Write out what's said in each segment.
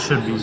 should be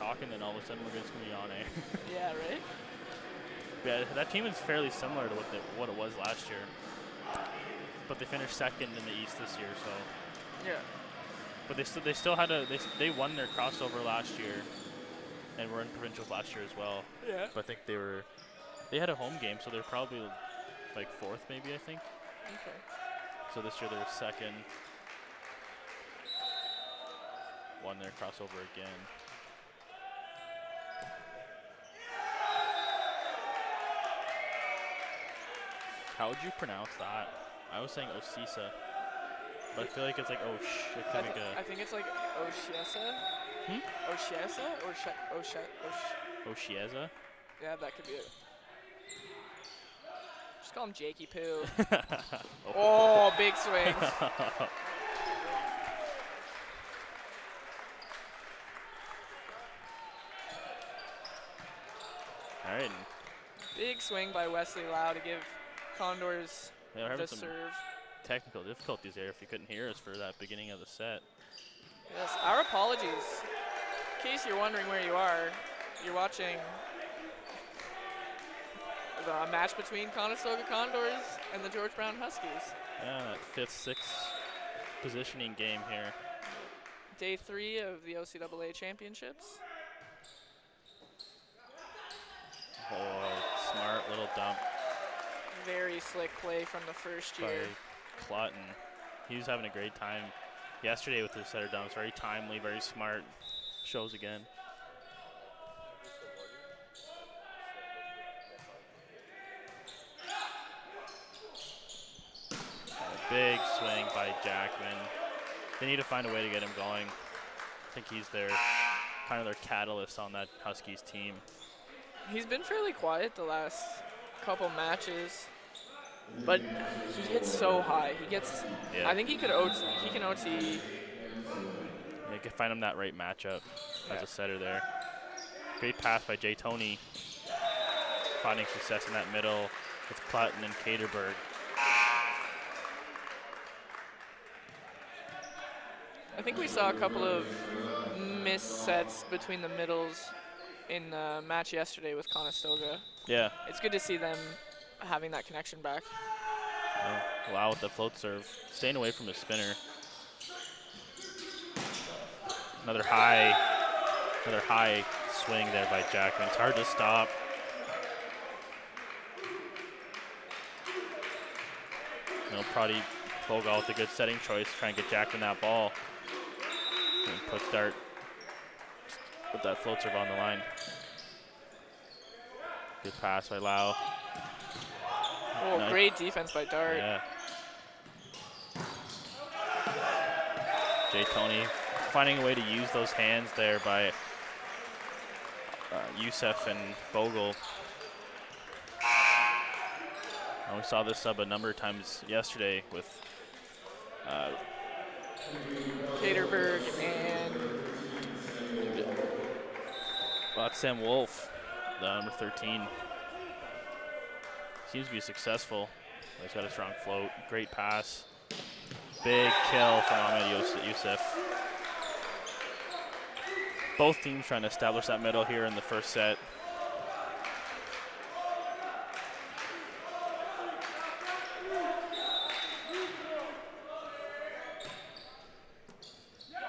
talking, then all of a sudden we're just going to be on air. Yeah, right? Yeah, that team is fairly similar to what it was last year. But they finished second in the East this year, so. Yeah. But they still had they won their crossover last year, and were in provincials last year as well. Yeah. But I think they had a home game, so they're probably like fourth, maybe, I think. Okay. So this year they're second. Won their crossover again. How would you pronounce that? I was saying Osisa, but I feel like it's like I think it's like Oshiesa. Oshiesa or Oshieza? Yeah, that could be it. Just call him Jakey Poo. Oh, big swing. All right. Big swing by Wesley Lau to give Condors the some serve. Technical difficulties there if you couldn't hear us for that beginning of the set. Yes, our apologies. In case you're wondering where you are, you're watching the match between Conestoga Condors and the George Brown Huskies. Yeah, that 5th, 6th positioning game here. Day 3 of the OCAA championships. Oh, smart little dump. Very slick play from the first year. By Clutton. He was having a great time yesterday with his setter dumps. Very timely, very smart. Shows again. A big swing by Jackman. They need to find a way to get him going. I think he's kind of their catalyst on that Huskies team. He's been fairly quiet the last couple matches, but he hits so high. He gets. Yeah. I think he can OT. Yeah, can find him that right matchup as a setter there. Great pass by Jay Tony. Finding success in that middle with Clutton and Caterberg. I think we saw a couple of missed sets between the middles in the match yesterday with Conestoga. Yeah. It's good to see them having that connection back. Wow, with the float serve. Staying away from the spinner. Another high swing there by Jackman. It's hard to stop. Probably Bogal with a good setting choice, try and get Jackman that ball. And put Dart with that float serve on the line. Good pass by Lau. Oh, nice. Great defense by Dart. Yeah. Jay Tony finding a way to use those hands there by Youssef and Bogle. And we saw this sub a number of times yesterday with Caterberg and Sam Wolf, the number 13. Seems to be successful. He's got a strong float. Great pass. Big kill from Ahmed Youssef. Both teams trying to establish that middle here in the first set.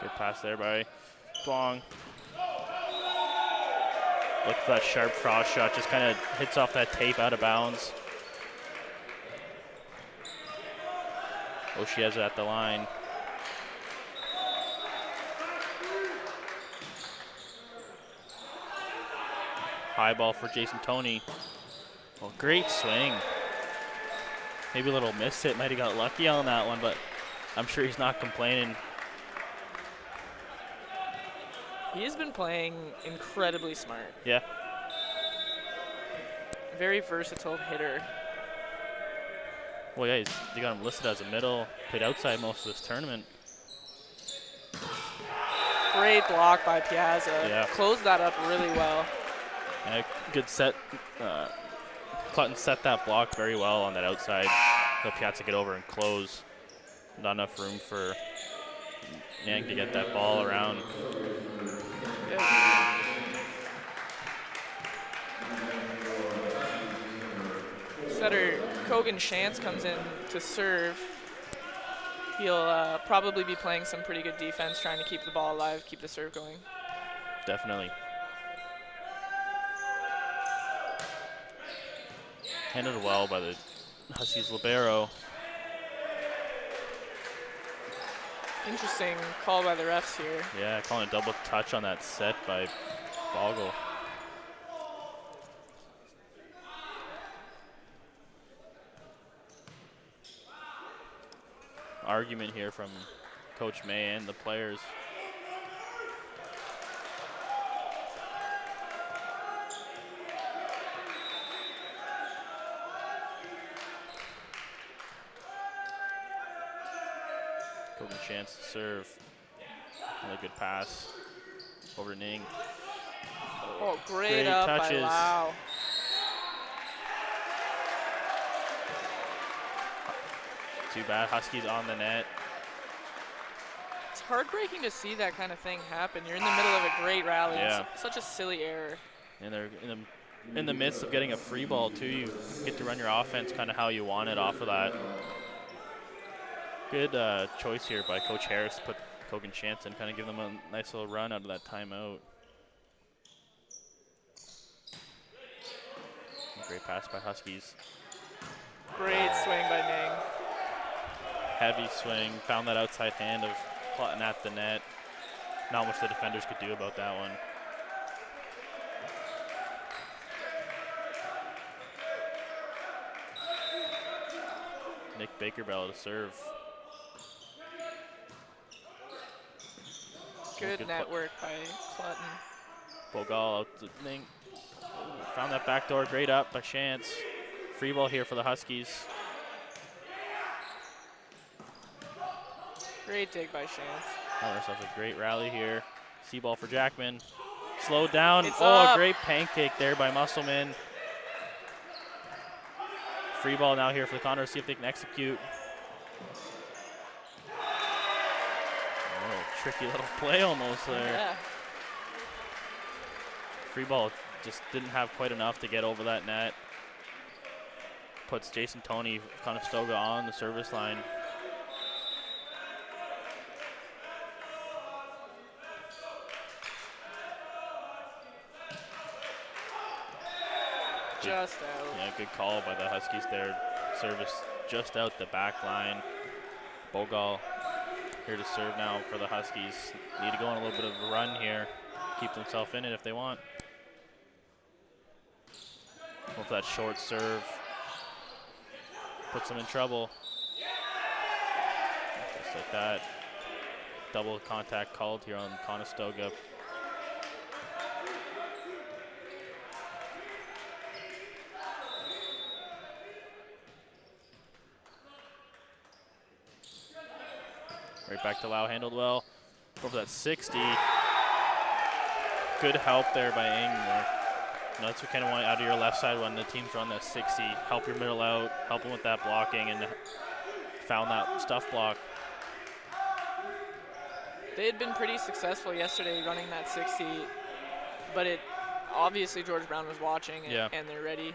Good pass there by Duong. Look for that sharp cross shot, just kind of hits off that tape out of bounds. Oshieza at the line. High ball for Jason Toney. Well, great swing. Maybe a little miss hit, might have got lucky on that one, but I'm sure he's not complaining. He has been playing incredibly smart. Yeah. Very versatile hitter. Well, yeah, they got him listed as a middle. Played outside most of this tournament. Great block by Piazza. Yeah. Closed that up really well. Yeah, good set. Clutton set that block very well on that outside. Let Piazza get over and close. Not enough room for Yang to get that ball around. Setter Kogan Shantz comes in to serve. He'll probably be playing some pretty good defense, trying to keep the ball alive, keep the serve going. Definitely. Handled well by the Huskies libero. Interesting call by the refs here. Yeah, calling a double touch on that set by Bogle. Argument here from Coach May and the players. Kogan chance to serve. Another good pass over to Ning. Oh, great up touches. by Lau. Too bad, Huskies on the net. It's heartbreaking to see that kind of thing happen. You're in the middle of a great rally. Yeah. It's such a silly error. And they're in the midst of getting a free ball too. You get to run your offense kind of how you want it off of that. Good choice here by Coach Harris to put Kogan Chance in, kind of give them a nice little run out of that timeout. Great pass by Huskies. Great swing by Ning. Heavy swing, found that outside hand of plotting at the net. Not much the defenders could do about that one. Nick Bakerbell to serve. Good network by Clutton. Bogal out to Ning. Found that back door, great up by Chance. Free ball here for the Huskies. Great dig by Chance. Found ourselves a great rally here. See ball for Jackman. Slowed down. It's oh, up. A great pancake there by Musselman. Free ball now here for the Condors. See if they can execute. Oh, tricky little play almost there. Yeah. Free ball just didn't have quite enough to get over that net. Puts Jason Toney, Conestoga on the service line. Just out. Yeah, good call by the Huskies there. Service just out the back line. Bogal here to serve now for the Huskies. Need to go on a little bit of a run here. Keep themselves in it if they want. Go for that short serve. Puts them in trouble. Just like that. Double contact called here on Conestoga. Right back to Lau, handled well. Go for that 60. Good help there by Ing. That's what kind of want out of your left side when the teams run that 60. Help your middle out, help them with that blocking, and found that stuff block. They had been pretty successful yesterday running that 60, but obviously George Brown was watching, and they're ready.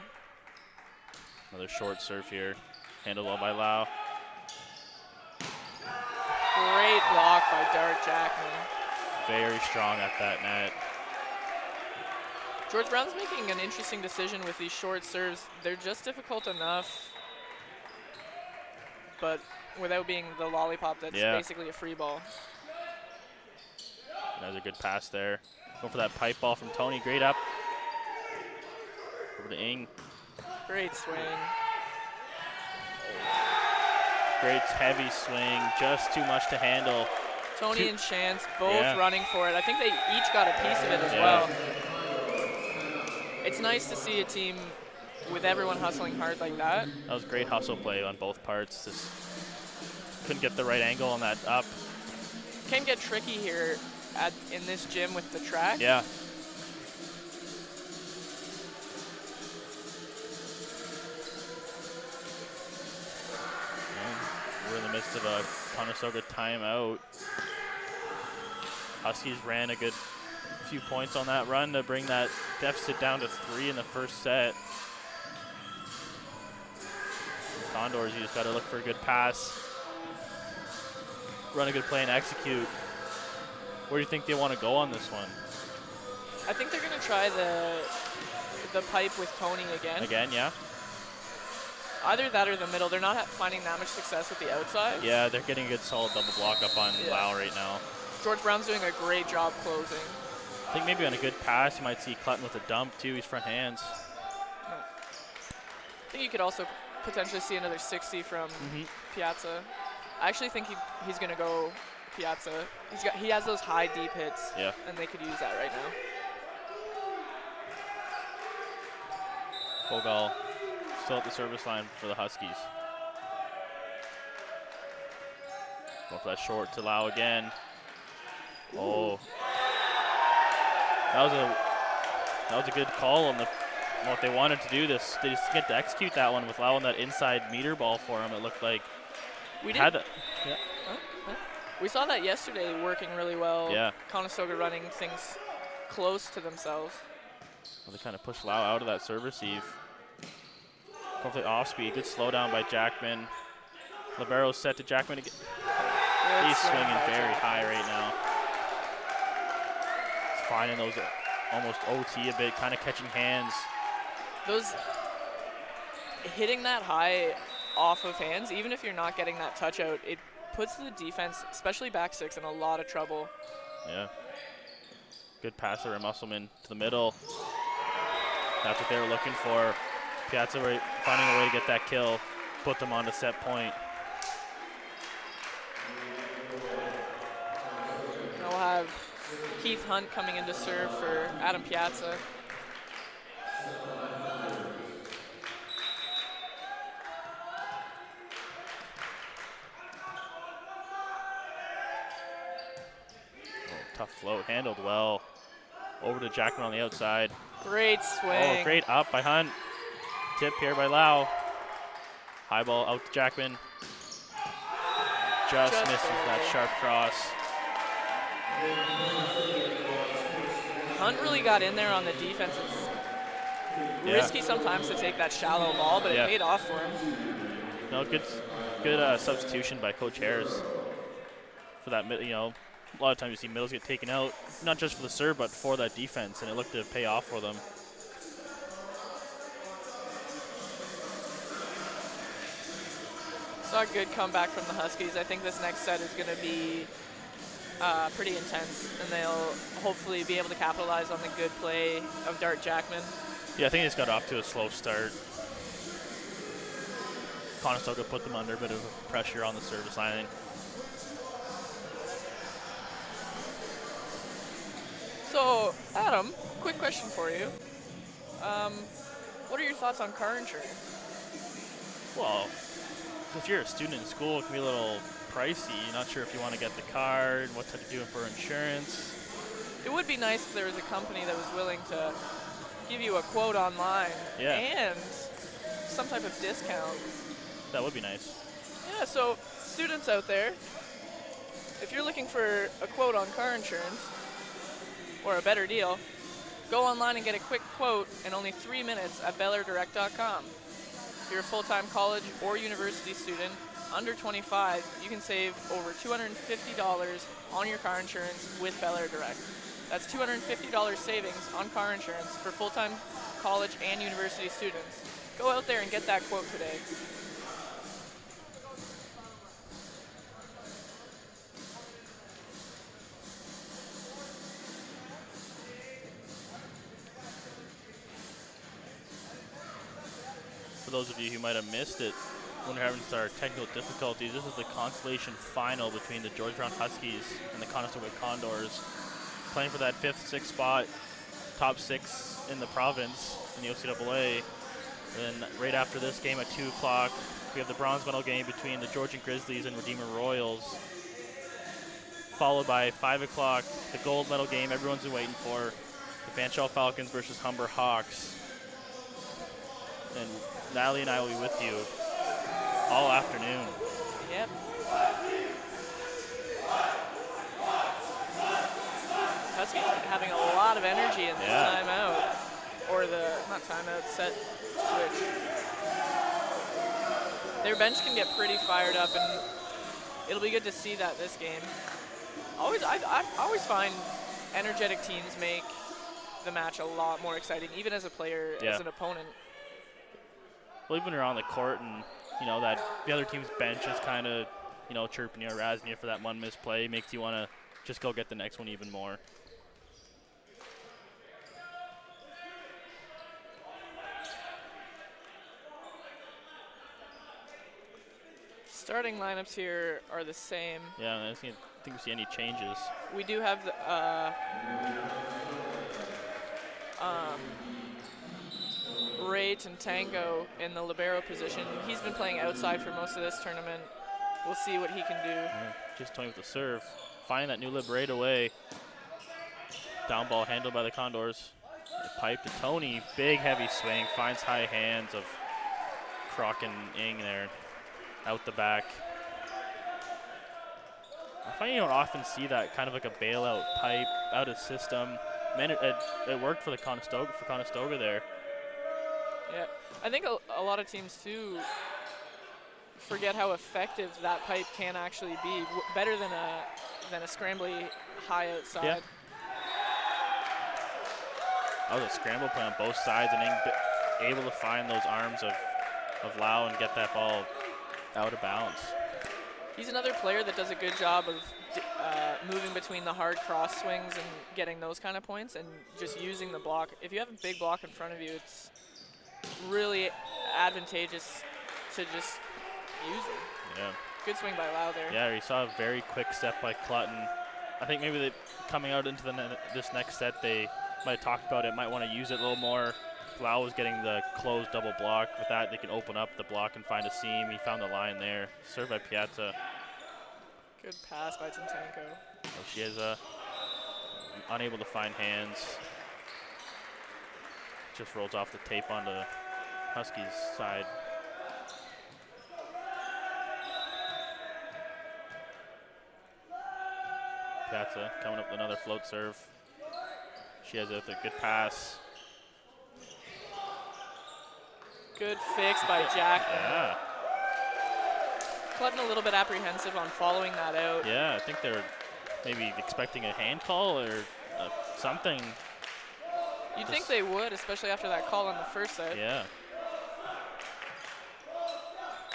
Another short serve here, handled well by Lau. Great block by Dart Jackman. Very strong at that net. George Brown's making an interesting decision with these short serves. They're just difficult enough, but without being the lollipop that's basically a free ball. Another good pass there. Going for that pipe ball from Toney. Great up. Over to Ing. Great swing. Great heavy swing. Just too much to handle. Toney and Chance both running for it. I think they each got a piece of it as well. It's nice to see a team with everyone hustling hard like that. That was great hustle play on both parts. Just couldn't get the right angle on that up. Can get tricky here in this gym with the track. Yeah. And we're in the midst of a Conestoga timeout. Huskies ran a good a few points on that run to bring that deficit down to 3 in the first set. Condors, you just got to look for a good pass, run a good play, and execute. Where do you think they want to go on this one? I think they're going to try the pipe with Tony again. Again, yeah. Either that or the middle. They're not finding that much success with the outside. Yeah, they're getting a good solid double block up on Lau right now. George Brown's doing a great job closing. I think maybe on a good pass, you might see Clutton with a dump too. He's front hands. I think you could also potentially see another 60 from Piazza. I actually think he's going to go Piazza. He has those high deep hits, and they could use that right now. Bogal still at the service line for the Huskies. Going for that short to Lau again. Oh, that was a good call on what they wanted to do. They just get to execute that one with Lau on that inside meter ball for him. It looked like we saw that yesterday working really well. Yeah, Conestoga running things close to themselves. Well, they kind of pushed Lau out of that serve receive. Hopefully off speed. Good slowdown by Jackman. Libero's set to Jackman again. He's swinging very high right now. He's finding those almost OT a bit, kind of catching hands. Those hitting that high off of hands, even if you're not getting that touch out, it puts the defense, especially back six, in a lot of trouble. Yeah. Good passer and Musselman to the middle. That's what they were looking for. Piazza finding a way to get that kill, put them on to set point. We'll have Keith Hunt coming in to serve for Adam Piazza. Tough float, handled well. Over to Jackman on the outside. Great swing. Oh, great up by Hunt. Tip here by Lau. High ball out to Jackman. Just misses that sharp cross. Hunt really got in there on the defense. It's risky sometimes to take that shallow ball, but it paid off for him. No, good substitution by Coach Harris for that. You know, a lot of times you see middles get taken out, not just for the serve, but for that defense, and it looked to pay off for them. Saw a good comeback from the Huskies. I think this next set is going to be pretty intense, and they'll hopefully be able to capitalize on the good play of Dart Jackman. Yeah, I think they just got off to a slow start. Conestoga put them under a bit of pressure on the service line. So, Adam, quick question for you. What are your thoughts on car insurance? Well, if you're a student in school, it can be a little pricey. You're not sure if you want to get the card, what to do for insurance. It would be nice if there was a company that was willing to give you a quote online and some type of discount. That would be nice. Yeah, so students out there, if you're looking for a quote on car insurance or a better deal, go online and get a quick quote in only 3 minutes at bellairdirect.com. If you're a full-time college or university student under 25, you can save over $250 on your car insurance with Bel Air Direct. That's $250 savings on car insurance for full-time college and university students. Go out there and get that quote today. For those of you who might have missed it, when we're having our technical difficulties, this is the Consolation final between the Georgian Huskies and the Conestoga Condors, playing for that 5th, 6th spot, top 6 in the province in the OCAA. Then right after this game at 2 o'clock, we have the bronze medal game between the Georgian Grizzlies and Redeemer Royals, followed by 5 o'clock, the gold medal game everyone's been waiting for, the Fanshawe Falcons versus Humber Hawks. And Natalie and I will be with you all afternoon. Yep. Huskies having a lot of energy in this timeout, or not timeout, set switch. Their bench can get pretty fired up, and it'll be good to see that this game. I always find energetic teams make the match a lot more exciting, even as a player, as an opponent. Well, even when you're on the court and, that the other team's bench is kind of, chirping you or razzing you for that one missed play, makes you want to just go get the next one even more. Starting lineups here are the same. Yeah, I don't think we see any changes. We do have the, Ray Tantango in the libero position. He's been playing outside for most of this tournament. We'll see what he can do. Yeah, just Tony with the serve. Finding that new lib right away. Down ball handled by the Condors. The pipe to Tony. Big heavy swing. Finds high hands of Croc and Ing there. Out the back. I find you don't often see that kind of like a bailout pipe out of system. Man, it worked for the Conestoga there. Yeah, I think a lot of teams too forget how effective that pipe can actually be. Better than a scrambly high outside. Yeah. That was a scramble play on both sides, and Ing able to find those arms of Lau and get that ball out of bounds. He's another player that does a good job of moving between the hard cross swings and getting those kind of points, and just using the block. If you have a big block in front of you, it's really advantageous to just use it. Yeah. Good swing by Lau there. Yeah, you saw a very quick set by Clutton. I think maybe coming out into this next set, they might have talked about it, might want to use it a little more. Lau was getting the closed double block. With that, they can open up the block and find a seam. He found the line there. Served by Piazza. Good pass by Tantanko. Oh, she is unable to find hands. Just rolls off the tape onto Huskies' side. Piazza coming up with another float serve. She has a good pass. Good fix by Jack. Yeah. Clutton a little bit apprehensive on following that out. Yeah, I think they're maybe expecting a hand call or something. You'd think they would, especially after that call on the first set. Yeah.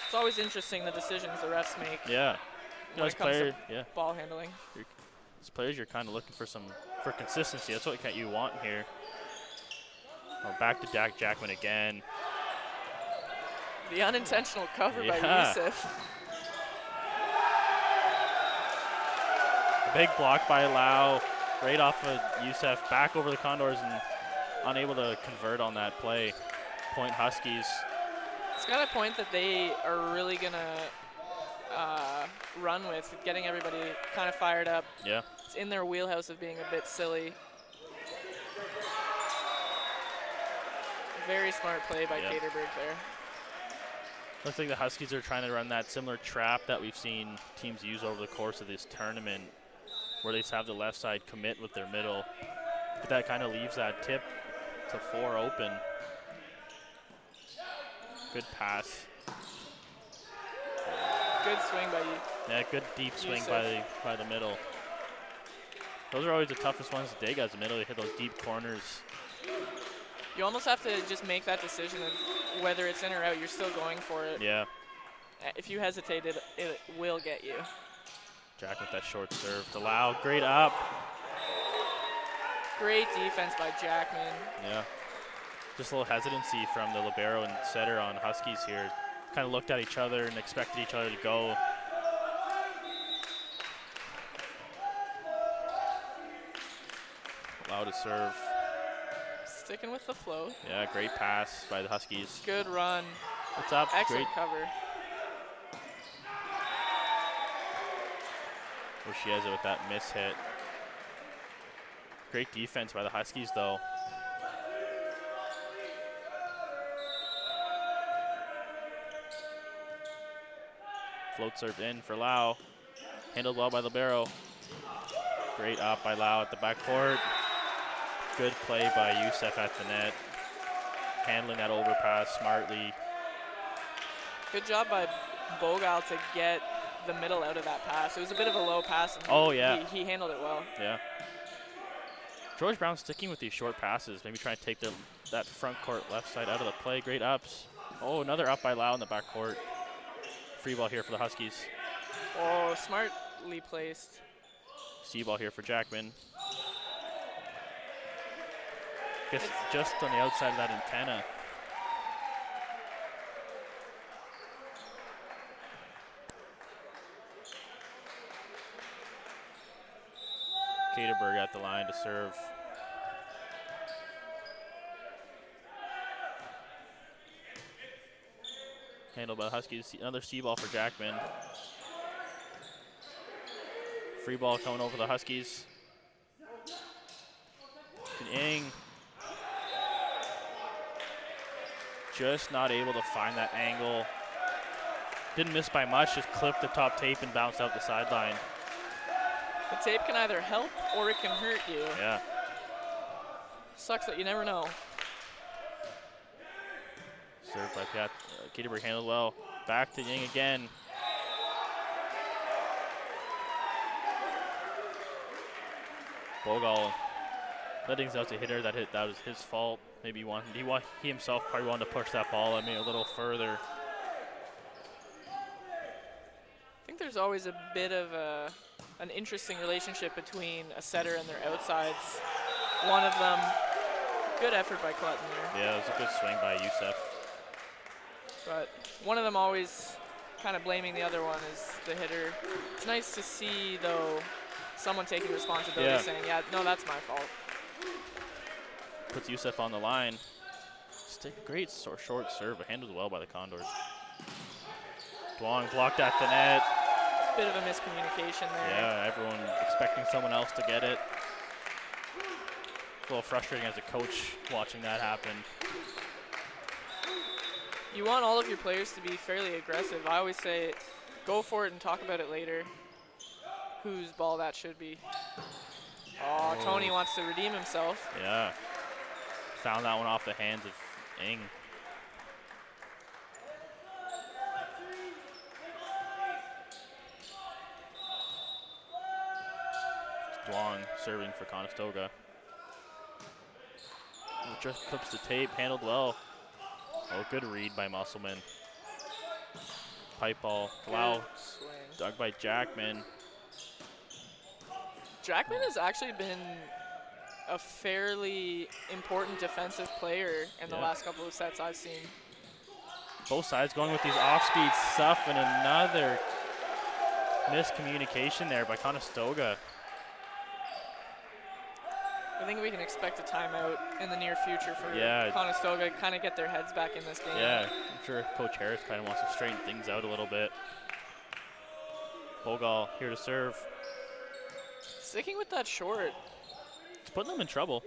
It's always interesting the decisions the refs make. Yeah. When it comes to ball handling. As players, you're kind of looking for consistency. That's what you want here. Oh, back to Jackman again. The unintentional cover by Yusuf. A big block by Lau, right off of Yusuf, back over the Condors and unable to convert on that play. Point Huskies. It's got a point that they are really going to run with, getting everybody kind of fired up. Yeah. It's in their wheelhouse of being a bit silly. Very smart play by Caterberg there. Looks like the Huskies are trying to run that similar trap that we've seen teams use over the course of this tournament, where they just have the left side commit with their middle. But that kind of leaves that tip to 4 open. Good pass. Good swing by you. Yeah, good deep swing by the middle. Those are always the toughest ones to dig as the middle. They hit those deep corners. You almost have to just make that decision of whether it's in or out. You're still going for it. Yeah. If you hesitate, it will get you. Jack with that short serve to Lau. Great up. Great defense by Jackman. Yeah. Just a little hesitancy from the libero and setter on Huskies here. Kind of looked at each other and expected each other to go. Lau to serve. Sticking with the flow. Yeah, great pass by the Huskies. Good run. What's up? Excellent cover. Where she has it with that miss hit. Great defense by the Huskies, though. Float serve in for Lau. Handled well by libero. Great up by Lau at the backcourt. Good play by Youssef at the net. Handling that overpass smartly. Good job by Bogal to get the middle out of that pass. It was a bit of a low pass. And Oh, yeah. He handled it well. Yeah. George Brown sticking with these short passes. Maybe trying to take that front court left side out of the play. Great ups. Oh, another up by Lau in the backcourt. Free ball here for the Huskies. Oh, smartly placed. See ball here for Jackman. Guess just on the outside of that antenna. Caterberg at the line to serve. Handled by the Huskies. Another C ball for Jackman. Free ball coming over the Huskies. Ing. Just not able to find that angle. Didn't miss by much, just clipped the top tape and bounced out the sideline. The tape can either help or it can hurt you. Yeah. Sucks that you never know. Served by Pat. Caterberg handled well. Back to Ying again. Bogal letting out to hitter that was his fault. Maybe he himself probably wanted to push that ball at me a little further. I think there's always a bit of an interesting relationship between a setter and their outsides. One of them, good effort by Clutton there. Yeah, it was a good swing by Youssef. But one of them always kind of blaming the other one is the hitter. It's nice to see, though, someone taking responsibility, saying, yeah, no, that's my fault. Puts Youssef on the line. Great short serve, but handled well by the Condors. Duong blocked at the net. Bit of a miscommunication there. Yeah, everyone expecting someone else to get it. A little frustrating as a coach watching that happen. You want all of your players to be fairly aggressive. I always say, go for it and talk about it later. Whose ball that should be. Oh, Tony wants to redeem himself. Yeah. Found that one off the hands of Ing. Duong serving for Conestoga. Just clips the tape, handled well. Oh, good read by Musselman. Pipe ball. Wow. Dug by Jackman. Jackman has actually been a fairly important defensive player in the last couple of sets I've seen. Both sides going with these off-speed stuff, and another miscommunication there by Conestoga. I think we can expect a timeout in the near future for Conestoga, kind of get their heads back in this game. Yeah, I'm sure Coach Harris kind of wants to straighten things out a little bit. Bogal here to serve. Sticking with that short. It's putting them in trouble.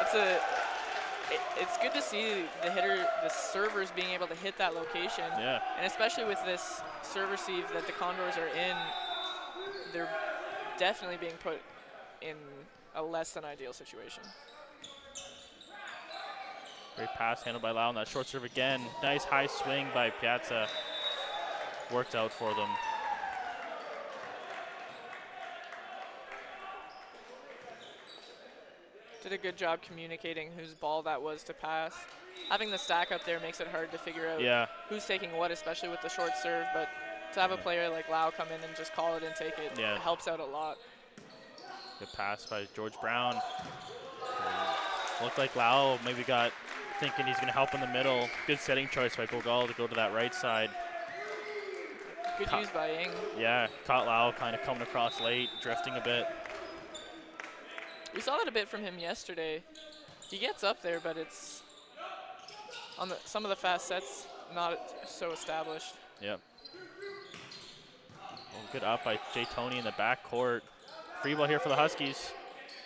It's good to see the servers being able to hit that location. Yeah. And especially with this serve receive that the Condors are in, they're definitely being put in a less than ideal situation. Great pass handled by Lau on that short serve again. Nice high swing by Piazza. Worked out for them. Did a good job communicating whose ball that was to pass. Having the stack up there makes it hard to figure out who's taking what, especially with the short serve, but to have a player like Lau come in and just call it and take it helps out a lot. Good pass by George Brown. Looked like Lau maybe got thinking he's going to help in the middle. Good setting choice by Bogal to go to that right side. Good use by Ing. Yeah, caught Lau kind of coming across late, drifting a bit. We saw that a bit from him yesterday. He gets up there, but it's on some of the fast sets not so established. Yep. Oh, good up by Jay Tony in the back court. Free ball here for the Huskies.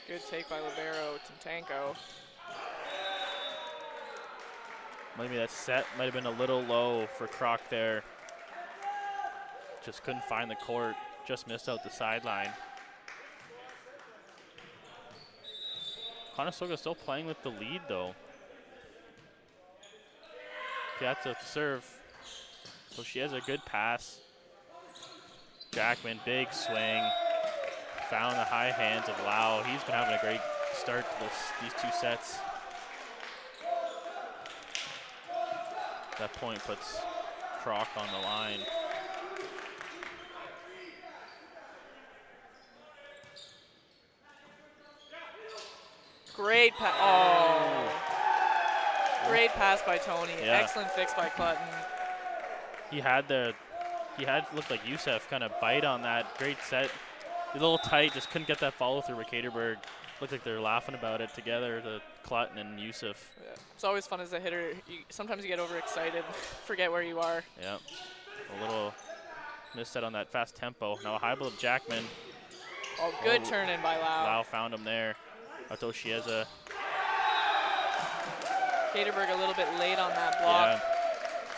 Good take by Libero to Tanko. Maybe that set might have been a little low for Croc there. Just couldn't find the court. Just missed out the sideline. Conestoga still playing with the lead, though. Piazza to serve. So she has a good pass. Jackman, big swing. Found the high hands of Lau. He's been having a great start to these 2 sets. That point puts Kroc on the line. Great pass. Oh. Great pass by Tony. Yeah. Excellent fix by Clutton. He had looked like Youssef kind of bite on that. Great set. A little tight, just couldn't get that follow through with Caterberg. Looked like they're laughing about it together, the Clutton and Youssef. Yeah. It's always fun as a hitter. Sometimes you get overexcited, forget where you are. Yeah. A little misset on that fast tempo. Now a high ball of Jackman. Oh, good turn in by Lau. Lau found him there. Out to Oshieza. Caterberg a little bit late on that block. Yeah.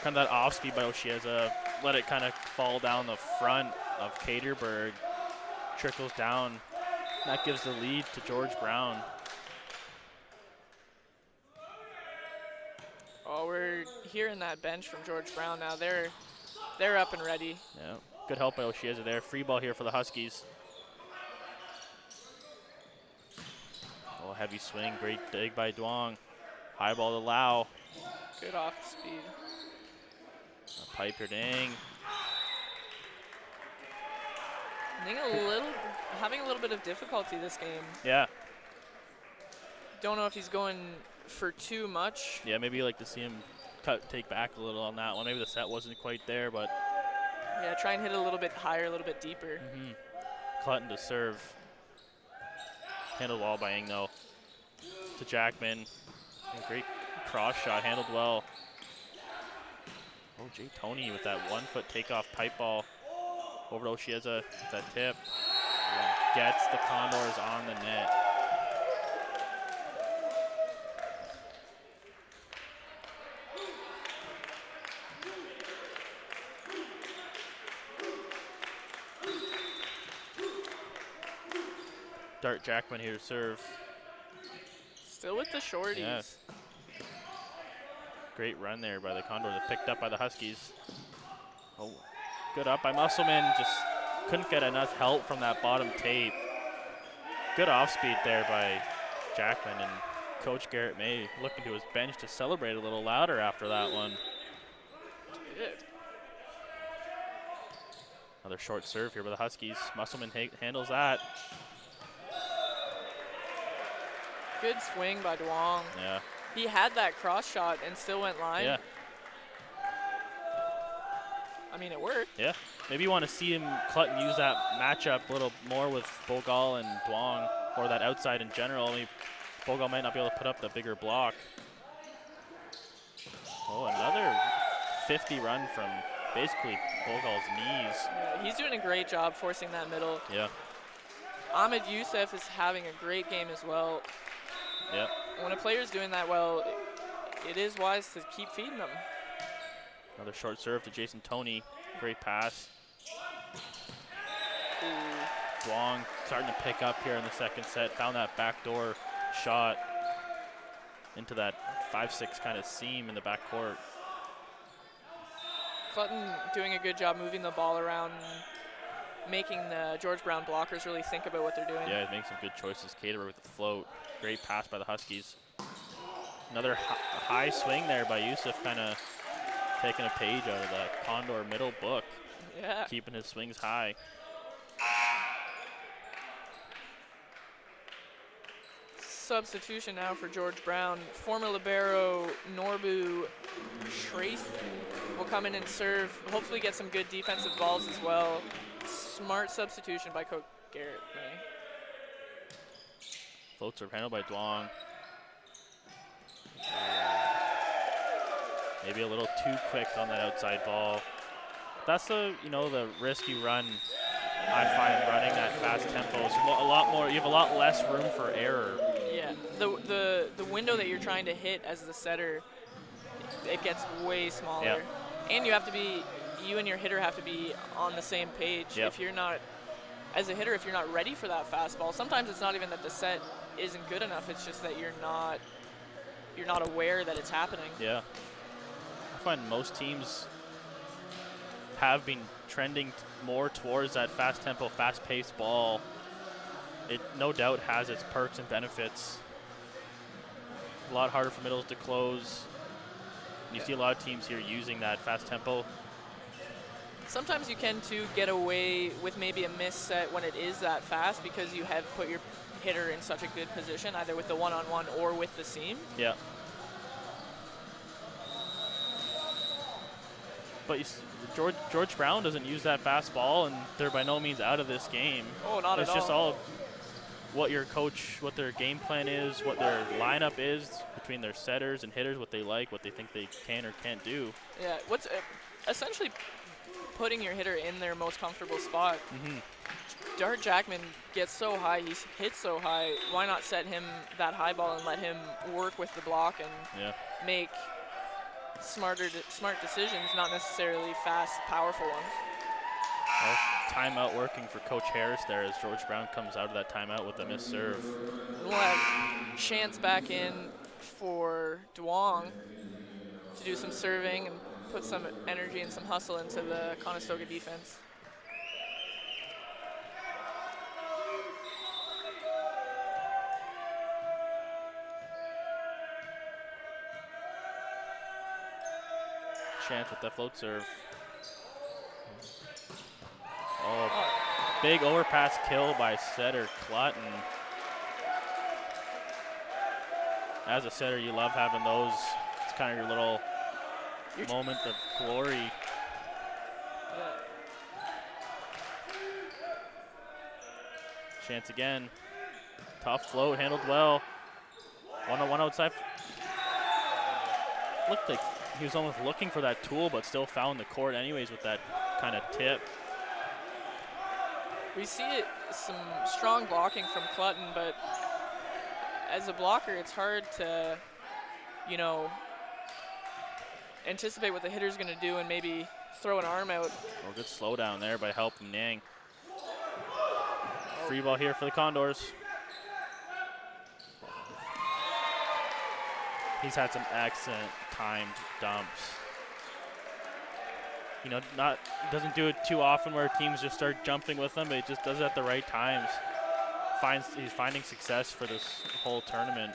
Kind of that off speed by Oshieza. Let it kind of fall down the front of Caterberg. Trickles down. That gives the lead to George Brown. Oh, we're hearing that bench from George Brown now. They're up and ready. Yeah. Good help by Oshieza there. Free ball here for the Huskies. Oh, heavy swing. Great dig by Duong. High ball to Lau. Good off speed. A pipe here, dang. I think having a little bit of difficulty this game. Yeah. Don't know if he's going for too much. Yeah, maybe you like to see him take back a little on that one. Maybe the set wasn't quite there, but. Yeah, try and hit it a little bit higher, a little bit deeper. Clutton to serve. Handled well by Ingno. To Jackman. Great cross shot, handled well. Oh, Jay Tony with that 1-foot takeoff pipe ball. Over to Oshieza, that tip. And gets the Condors on the net. Dart Jackman here to serve. Still with the shorties. Yeah. Great run there by the Condors, picked up by the Huskies. Oh, good up by Musselman, just couldn't get enough help from that bottom tape. Good off speed there by Jackman, and Coach Garrett May looking to his bench to celebrate a little louder after that one. Another short serve here by the Huskies. Musselman handles that. Good swing by Duong. Yeah. He had that cross shot and still went line. Yeah. I mean, it worked. Yeah. Maybe you want to see him, Clutton, use that matchup a little more with Bogal and Duong, or that outside in general. I mean, Bogal might not be able to put up the bigger block. Oh, another 50 run from basically Bogal's knees. Yeah, he's doing a great job forcing that middle. Yeah. Ahmed Youssef is having a great game as well. Yep. When a player's doing that well, it is wise to keep feeding them. Another short serve to Jason Toney. Great pass. Duong starting to pick up here in the second set. Found that backdoor shot into that 5-6 kind of seam in the backcourt. Clutton doing a good job moving the ball around, making the George Brown blockers really think about what they're doing. Yeah, making some good choices. Caterer with the float. Great pass by the Huskies. Another high swing there by Youssef, kind of taking a page out of the Condor middle book. Yeah. Keeping his swings high. Substitution now for George Brown. Former libero Norbu Trace will come in and serve. Hopefully get some good defensive balls as well. Smart substitution by Coach Garrett May. Float serve handled by Duong. Maybe a little too quick on that outside ball. That's the risk you run. I find running that fast tempo is a lot more. You have a lot less room for error. Yeah, the window that you're trying to hit as the setter, it gets way smaller. Yep. And you and your hitter have to be on the same page. Yep. If you're not as a hitter, if you're not ready for that fastball, sometimes it's not even that the set isn't good enough. It's just that you're not aware that it's happening. Yeah. I find most teams have been trending more towards that fast tempo, fast paced ball. It no doubt has its perks and benefits. A lot harder for middles to close. You see a lot of teams here using that fast tempo. Sometimes you can too get away with maybe a miss set when it is that fast because you have put your hitter in such a good position, either with the one-on-one or with the seam. Yeah. But George Brown doesn't use that fastball, and they're by no means out of this game. Oh, not at all. It's just all what your coach, what their game plan is, what their lineup is between their setters and hitters, what they like, what they think they can or can't do. Yeah, what's essentially putting your hitter in their most comfortable spot. Dart Jackman gets so high, he hits so high. Why not set him that high ball and let him work with the block and make smart decisions, not necessarily fast, powerful ones. Well, timeout working for Coach Harris there as George Brown comes out of that timeout with a missed serve. We'll have Chance back in for Duong to do some serving and put some energy and some hustle into the Conestoga defense. Chance with that float serve. Oh, big overpass kill by setter Clutton. As a setter, you love having those. It's kind of your little moment of glory. Chance again. Tough float, handled well. 1-on-1 outside. Looked like he was almost looking for that tool, but still found the court anyways with that kind of tip. We see some strong blocking from Clutton, but as a blocker, it's hard to, anticipate what the hitter's going to do and maybe throw an arm out. Oh, good slowdown there by help from Nang. Free ball here for the Condors. He's had some excellent timed dumps. Doesn't do it too often where teams just start jumping with him, but he just does it at the right times. He's finding success for this whole tournament.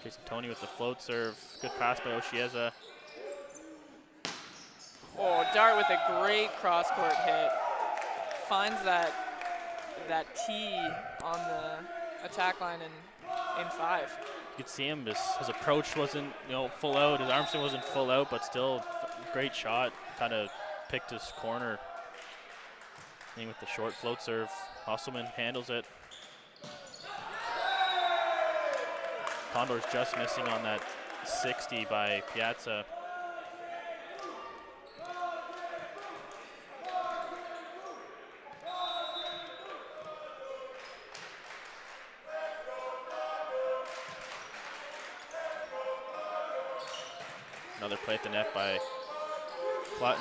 Jason Tony with the float serve. Good pass by Oshieza. Oh, Dart with a great cross-court hit. Finds that tee on the attack line in 5. You could see him, his approach wasn't full out, his arm swing wasn't full out, but still great shot. Kind of picked his corner. And with the short float serve, Hosselman handles it. Condors just missing on that 60 by Piazza. Another play at the net by Clutton.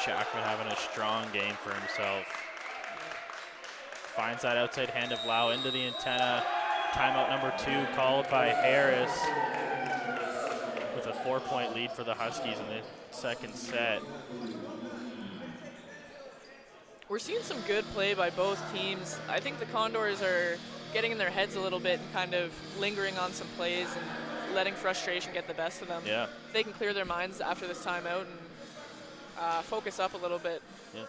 Jackman having a strong game for himself. Finds that outside hand of Lau into the antenna. Timeout number 2 called by Harris with a 4-point lead for the Huskies in the second set. We're seeing some good play by both teams. I think the Condors are getting in their heads a little bit and kind of lingering on some plays and letting frustration get the best of them. Yeah. If they can clear their minds after this timeout and focus up a little bit. Yeah.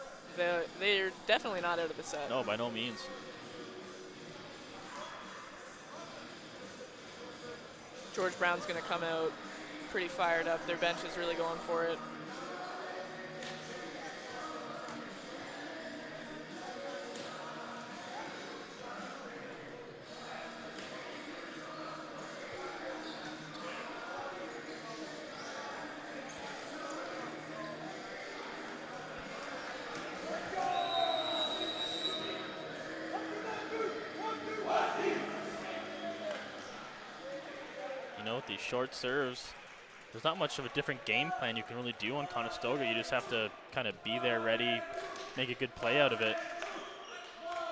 They're definitely not out of the set. No, by no means. George Brown's going to come out pretty fired up. Their bench is really going for it. these short serves, there's not much of a different game plan you can really do on Conestoga. You just have to kind of be there ready, make a good play out of it.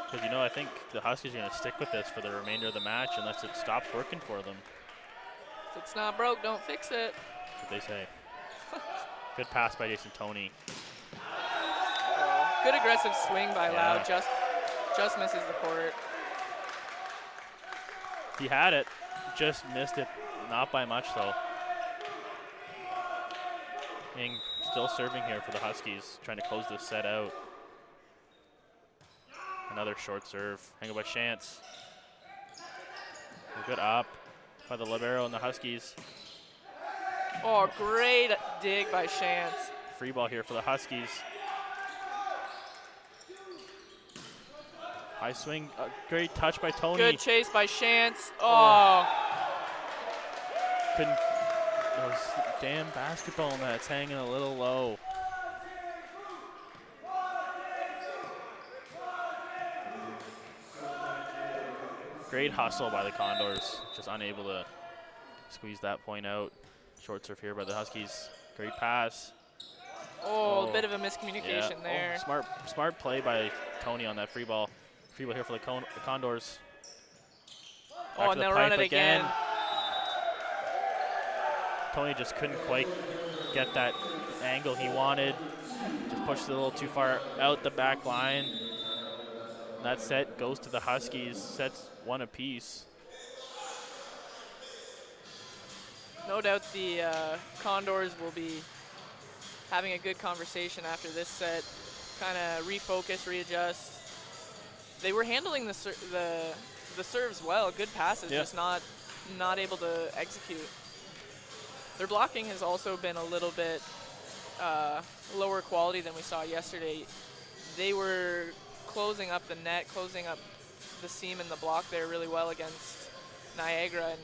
Because, you know, I think the Huskies are going to stick with this for the remainder of the match unless it stops working for them. If it's not broke, don't fix it. That's what they say. Good pass by Jason Toney. Good aggressive swing by Lau. Just misses the court. He had it, just missed it. Not by much, though. Being still serving here for the Huskies, trying to close this set out. Another short serve, angled by Chance. Good up by the libero and the Huskies. Oh, great dig by Chance. Free ball here for the Huskies. High swing, great touch by Toney. Good chase by Chance. Oh. Couldn't, those damn basketball nets hanging a little low. Great hustle by the Condors, just unable to squeeze that point out. Short serve here by the Huskies. Great pass. Oh, a bit of a miscommunication there. Oh, smart play by Toney on that free ball. Free ball here for the Condors. Back And they'll run it again. Toney just couldn't quite get that angle he wanted. Just pushed it a little too far out the back line. That set goes to the Huskies. Sets one apiece. No doubt the Condors will be having a good conversation after this set. Kind of refocus, readjust. They were handling the serves well. Good passes, just not able to execute. Their blocking has also been a little bit lower quality than we saw yesterday. They were closing up the net, closing up the seam in the block there really well against Niagara, and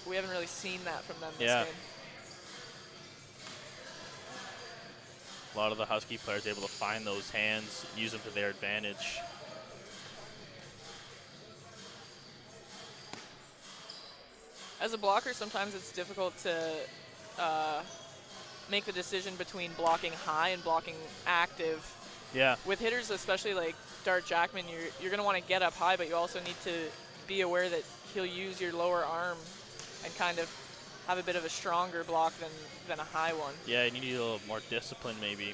we haven't really seen that from them this game. A lot of the Husky players able to find those hands, use them to their advantage. As a blocker, sometimes it's difficult to make the decision between blocking high and blocking active. Yeah. With hitters, especially like Dart Jackman, you're going to want to get up high, but you also need to be aware that he'll use your lower arm and kind of have a bit of a stronger block than a high one. Yeah, and you need a little more discipline maybe.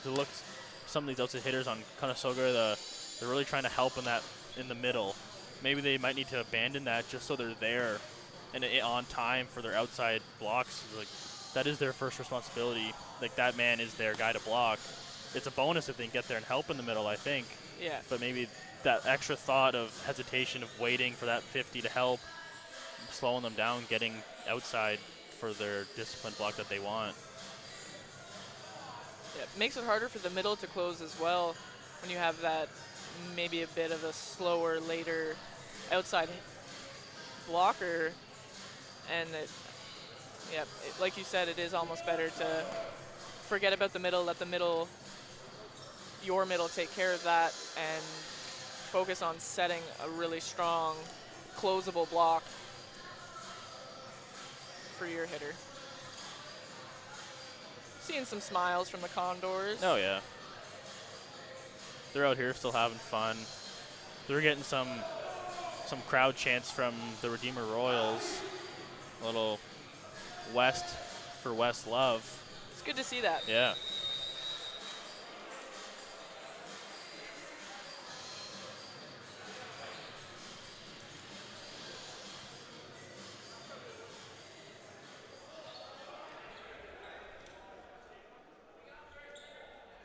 It looks, some of these outside hitters on Conestoga, they're really trying to help in the middle. Maybe they might need to abandon that just so they're there and on time for their outside blocks. Like, that is their first responsibility. Like, that man is their guy to block. It's a bonus if they can get there and help in the middle, I think. Yeah. But maybe that extra thought of hesitation of waiting for that 50 to help, slowing them down, getting outside for their disciplined block that they want. Yeah, it makes it harder for the middle to close as well when you have that maybe a bit of a slower, later outside blocker. And like you said, it is almost better to forget about the middle, let your middle take care of that, and focus on setting a really strong, closable block for your hitter. Seeing some smiles from the Condors. Oh, yeah. They're out here still having fun. They're getting some crowd chants from the Redeemer Royals. A little West for West love. It's good to see that. Yeah.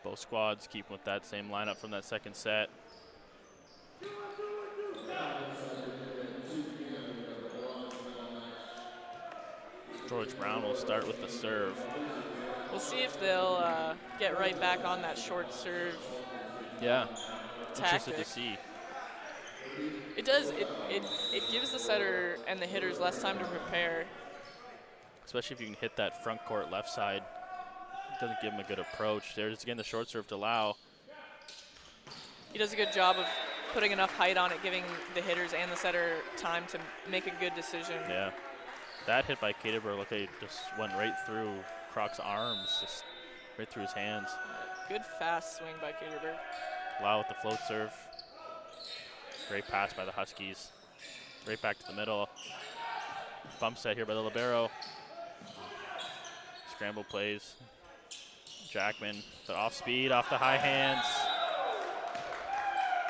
Both squads keeping with that same lineup from that second set. George Brown will start with the serve. We'll see if they'll get right back on that short serve. Yeah, tactic. interested to see. It does. It gives the setter and the hitters less time to prepare. Especially if you can hit that front court left side. Doesn't give him a good approach. There's again the short serve to Lau. He does a good job of putting enough height on it, giving the hitters and the setter time to make a good decision. Yeah. That hit by Caterberg looked like it just went right through Kroc's arms, just right through his hands. Good fast swing by Caterberg. Lau with the float serve. Great pass by the Huskies. Right back to the middle. Bump set here by the libero. Scramble plays. Jackman, the off speed, off the high hands.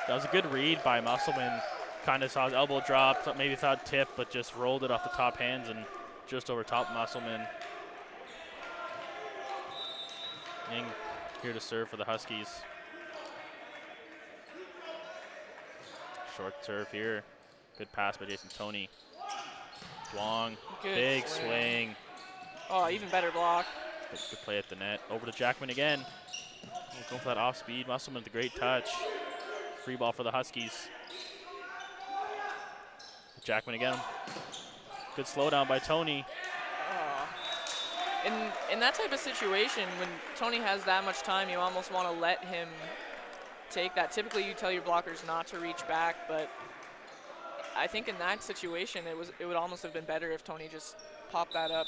That was a good read by Musselman. Kind of saw his elbow drop, maybe thought tip, but just rolled it off the top hands and just over top Musselman. Ying here to serve for the Huskies. Short serve here. Good pass by Jason Toney. Duong, Good big swing. Oh, even better block. Good play at the net. Over to Jackman again. Going for that off speed. Musselman with a great touch. Free ball for the Huskies. Jackman again. Good slowdown by Toney. In that type of situation, when Toney has that much time, you almost want to let him take that. Typically, you tell your blockers not to reach back, but I think in that situation, it would almost have been better if Toney just popped that up.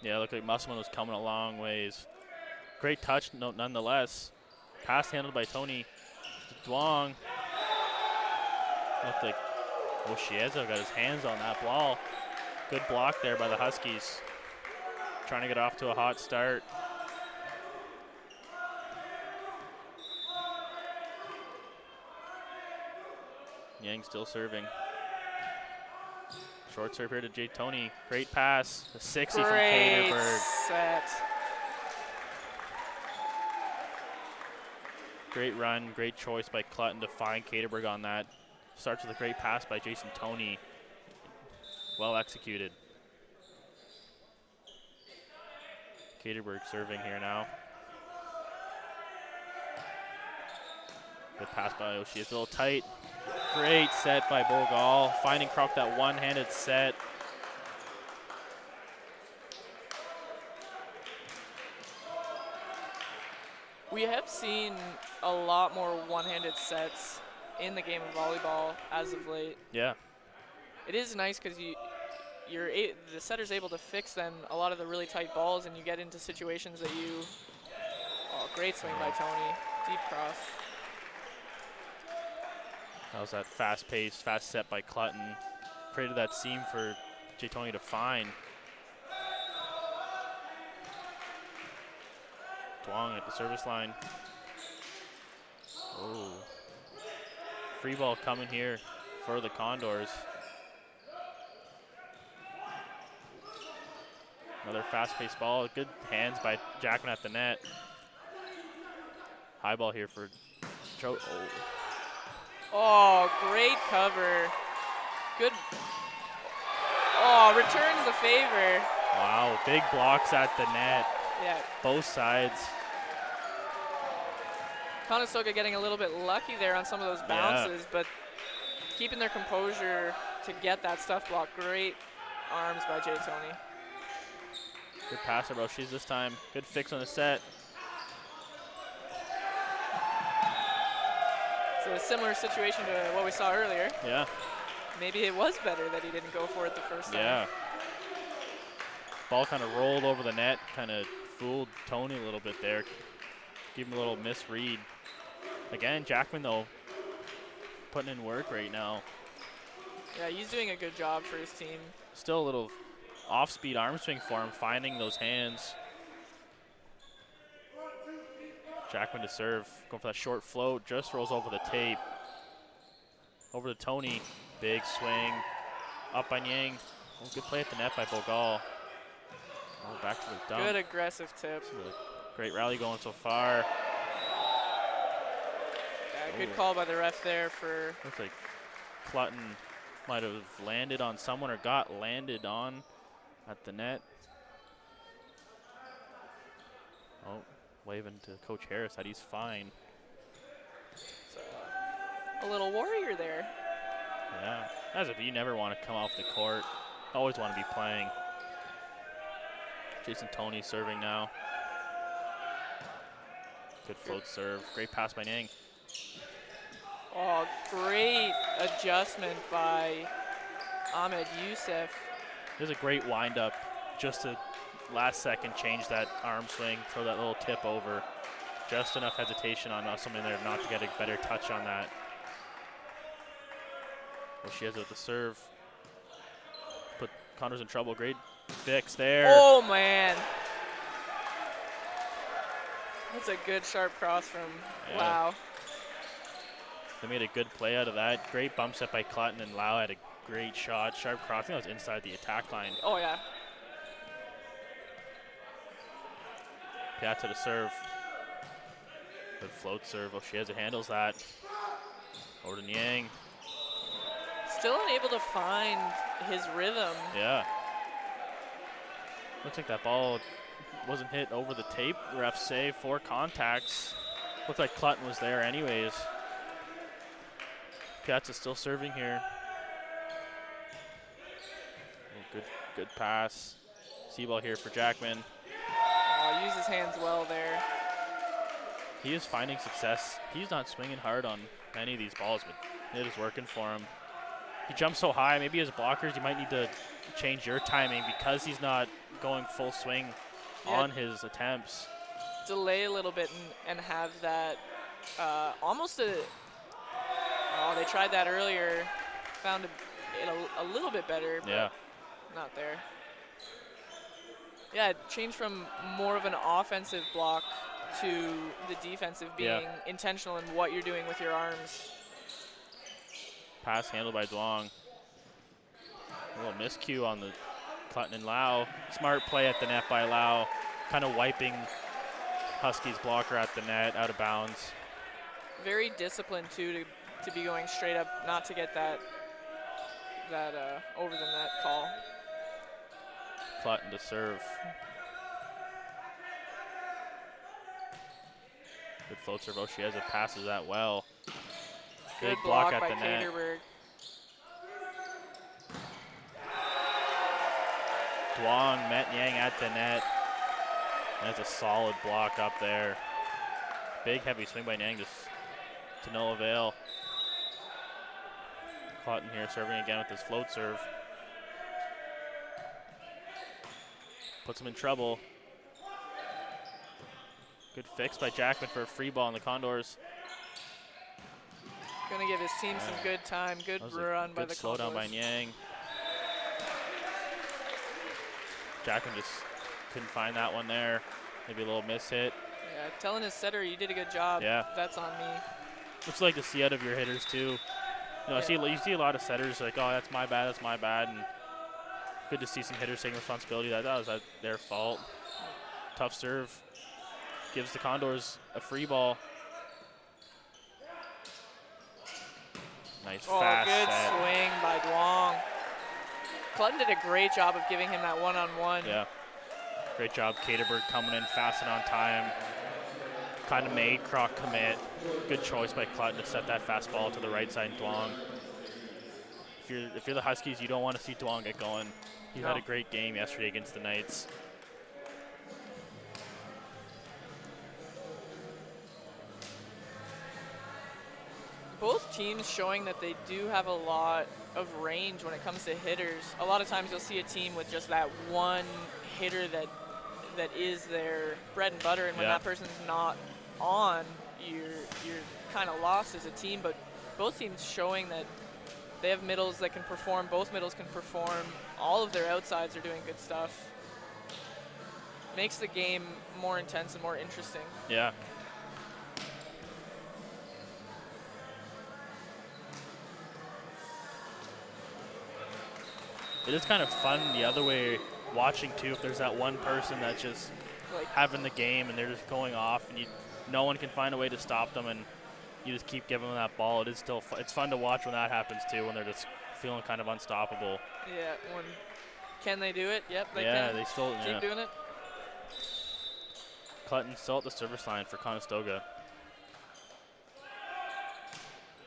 Yeah, looked like Musselman was coming a long ways. Great touch, nonetheless. Pass handled by Toney. Duong. Looked like Oshieza got his hands on that ball. Good block there by the Huskies. Trying to get off to a hot start. Yang still serving. Short serve here to Jay Toney. Great pass. A 60 from Caterberg. Set. Great run, great choice by Clutton to find Caterberg on that. Starts with a great pass by Jason Toney. Well executed. Caterberg serving here now. Good pass by Oshie. It's a little tight. Great set by Bogal. Finding Kroc that one-handed set. We have seen a lot more one-handed sets in the game of volleyball as of late. Yeah. It is nice because the setter's able to fix then a lot of the really tight balls, and you get into situations that you. Oh, great swing by Toney. Deep cross. That was that fast-paced, fast set by Clutton. Created that seam for Jay Toney to find. Duong at the service line. Oh. Free ball coming here for the Condors. Another fast-paced ball. Good hands by Jackman at the net. High ball here for Joe. Oh, great cover. Good. Oh, returns the favor. Wow, big blocks at the net. Yeah. Both sides. Conestoga getting a little bit lucky there on some of those bounces, but keeping their composure to get that stuff block. Great arms by Jay Toney. Good passer, bro. She's this time. Good fix on the set. So a similar situation to what we saw earlier. Yeah. Maybe it was better that he didn't go for it the first time. Yeah. Ball kind of rolled over the net, kind of fooled Toney a little bit there. Give him a little misread. Again, Jackman, though, putting in work right now. Yeah, he's doing a good job for his team. Still a little off-speed arm swing for him, finding those hands. Jackman to serve, going for that short float, just rolls over the tape. Over to Toney, big swing. Up by Yang. Oh, good play at the net by Bogal. Oh, back to the dump. Good aggressive tip. Great rally going so far. Yeah, good call by the ref there for. Looks like Clutton might have landed on someone or got landed on at the net. Oh, waving to Coach Harris that he's fine. So, a little warrior there. Yeah, as if you never want to come off the court. Always want to be playing. Jason Toney serving now. Good float serve. Great pass by Nang. Oh, great adjustment by Ahmed Youssef. There's a great windup just to last second change that arm swing, throw that little tip over. Just enough hesitation on something there not to get a better touch on that. Well, she has it with the serve. Put Condors in trouble. Great fix there. Oh, man. That's a good sharp cross from Lau. They made a good play out of that. Great bump set by Clutton, and Lau had a great shot. Sharp cross. I think that was inside the attack line. Oh, yeah. Piazza to serve. Good float serve. Oh, she has it, handles that. Over to Niang. Still unable to find his rhythm. Yeah. Looks like that ball wasn't hit over the tape. The ref say 4 contacts. Looks like Clutton was there anyways. Piazza still serving here. Oh, good pass. C-ball here for Jackman. Oh, uses hands well there. He is finding success. He's not swinging hard on any of these balls, but it is working for him. He jumps so high. Maybe as blockers, you might need to change your timing because he's not going full swing on his attempts. Delay a little bit and have that almost a. Oh, they tried that earlier. Found it a little bit better, but not there. Yeah, it changed from more of an offensive block to the defensive being intentional in what you're doing with your arms. Pass handled by Duong. A little miscue on the Clutton and Lau. Smart play at the net by Lau. Kind of wiping Huskies blocker at the net, out of bounds. Very disciplined too to be going straight up, not to get that over the net call. Clutton to serve. Good float serve. Oh, she has it, passes that well. Good Big block at by the net. Caterberg. Duong met Yang at the net. That's a solid block up there. Big heavy swing by Yang, just to no avail. Clutton here serving again with his float serve. Puts him in trouble. Good fix by Jackman for a free ball in the Condors. Gonna give his team some good time. Good run by the Condors. Good slowdown by Yang. Jackman just couldn't find that one there. Maybe a little miss hit. Yeah, telling his setter, you did a good job. Yeah. That's on me. Looks like to see out of your hitters too. You know, you see a lot of setters like, oh, that's my bad, and good to see some hitters taking responsibility. That was their fault. Tough serve. Gives the Condors a free ball. Nice fast good set. swing by Duong. Clutton did a great job of giving him that one-on-one. Yeah. Great job, Caterberg coming in fast and on time. Kind of made Croc commit. Good choice by Clutton to set that fastball to the right side, Duong. If you're the Huskies, you don't want to see Duong get going. He had a great game yesterday against the Knights. Both teams showing that they do have a lot of range when it comes to hitters. A lot of times you'll see a team with just that one hitter that is their bread and butter, and when that person's not on, you're kind of lost as a team. But both teams showing that they have middles that can perform. Both middles can perform. All of their outsides are doing good stuff. Makes the game more intense and more interesting. Yeah. It is kind of fun the other way watching too, if there's that one person that's just like having the game and they're just going off and no one can find a way to stop them, and you just keep giving them that ball. It is still it's fun to watch when that happens too, when they're just feeling kind of unstoppable. Yeah, can they do it? Yep, they can. Yeah, they still keep doing it. Clutton still at the service line for Conestoga.